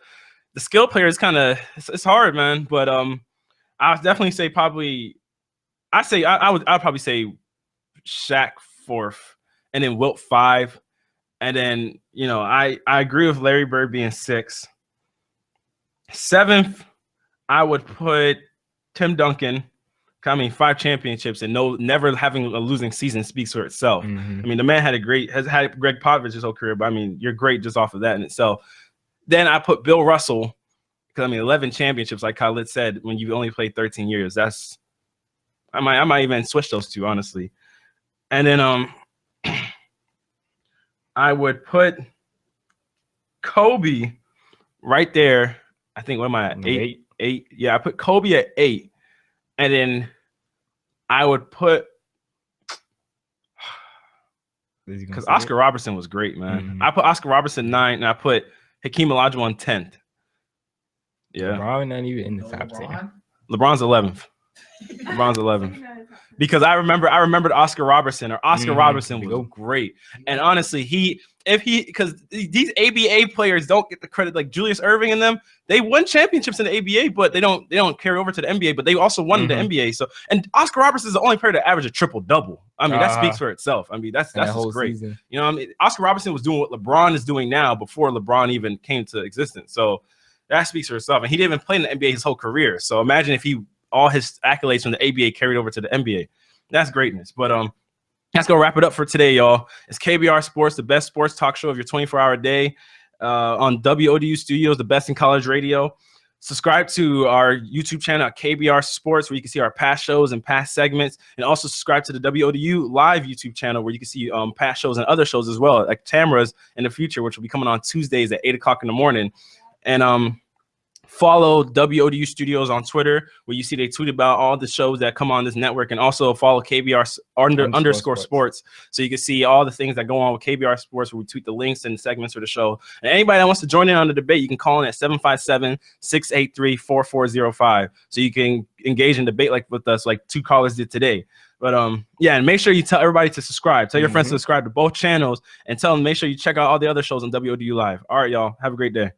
the skill players. Kind of, it's hard, man. But I would definitely say I'd probably say Shaq 4th, and then Wilt 5. And then, you know, I agree with Larry Bird being 6th. 7th, I would put Tim Duncan. I mean, 5 championships and never having a losing season speaks for itself. I mean, the man has had Greg Popovich his whole career, but I mean, you're great just off of that in itself. Then I put Bill Russell, because I mean, 11 championships, like Khalid said, when you only played 13 years, I might even switch those two, honestly. And then I would put Kobe right there. I think, what am I at? 8? Yeah, I put Kobe at 8. And then I would put, because Oscar Robertson was great, man. I put Oscar Robertson 9, and I put Hakeem Olajuwon 10th. Yeah. LeBron not even in the top 10. LeBron's 11th. LeBron's 11th. Because I remembered Oscar Robertson, or Oscar Robertson was great. And honestly, because these ABA players don't get the credit, like Julius Erving and them, they won championships in the ABA, but they don't carry over to the NBA, but they also won in the NBA. So, and Oscar Robertson is the only player to average a triple-double. I mean, that speaks for itself. I mean, that's just great. Season. You know what I mean? Oscar Robertson was doing what LeBron is doing now before LeBron even came to existence. So that speaks for itself. And he didn't even play in the NBA his whole career. So imagine if all his accolades from the ABA carried over to the NBA. That's greatness. But that's going to wrap it up for today, y'all. It's KBR Sports, the best sports talk show of your 24-hour day on WODU Studios, the best in college radio. Subscribe to our YouTube channel at KBR Sports, where you can see our past shows and past segments. And also subscribe to the WODU live YouTube channel, where you can see past shows and other shows as well, like Tamara's in the future, which will be coming on Tuesdays at 8 o'clock in the morning. And follow WODU Studios on Twitter, where you see they tweet about all the shows that come on this network, and also follow KBR underscore sports, so you can see all the things that go on with KBR Sports, where we tweet the links and segments for the show. And anybody that wants to join in on the debate, you can call in at 757-683-4405, so you can engage in debate like with us, like 2 callers did today. But yeah, and make sure you tell everybody to subscribe. Tell your friends to subscribe to both channels, and tell them make sure you check out all the other shows on WODU Live. All right, y'all. Have a great day.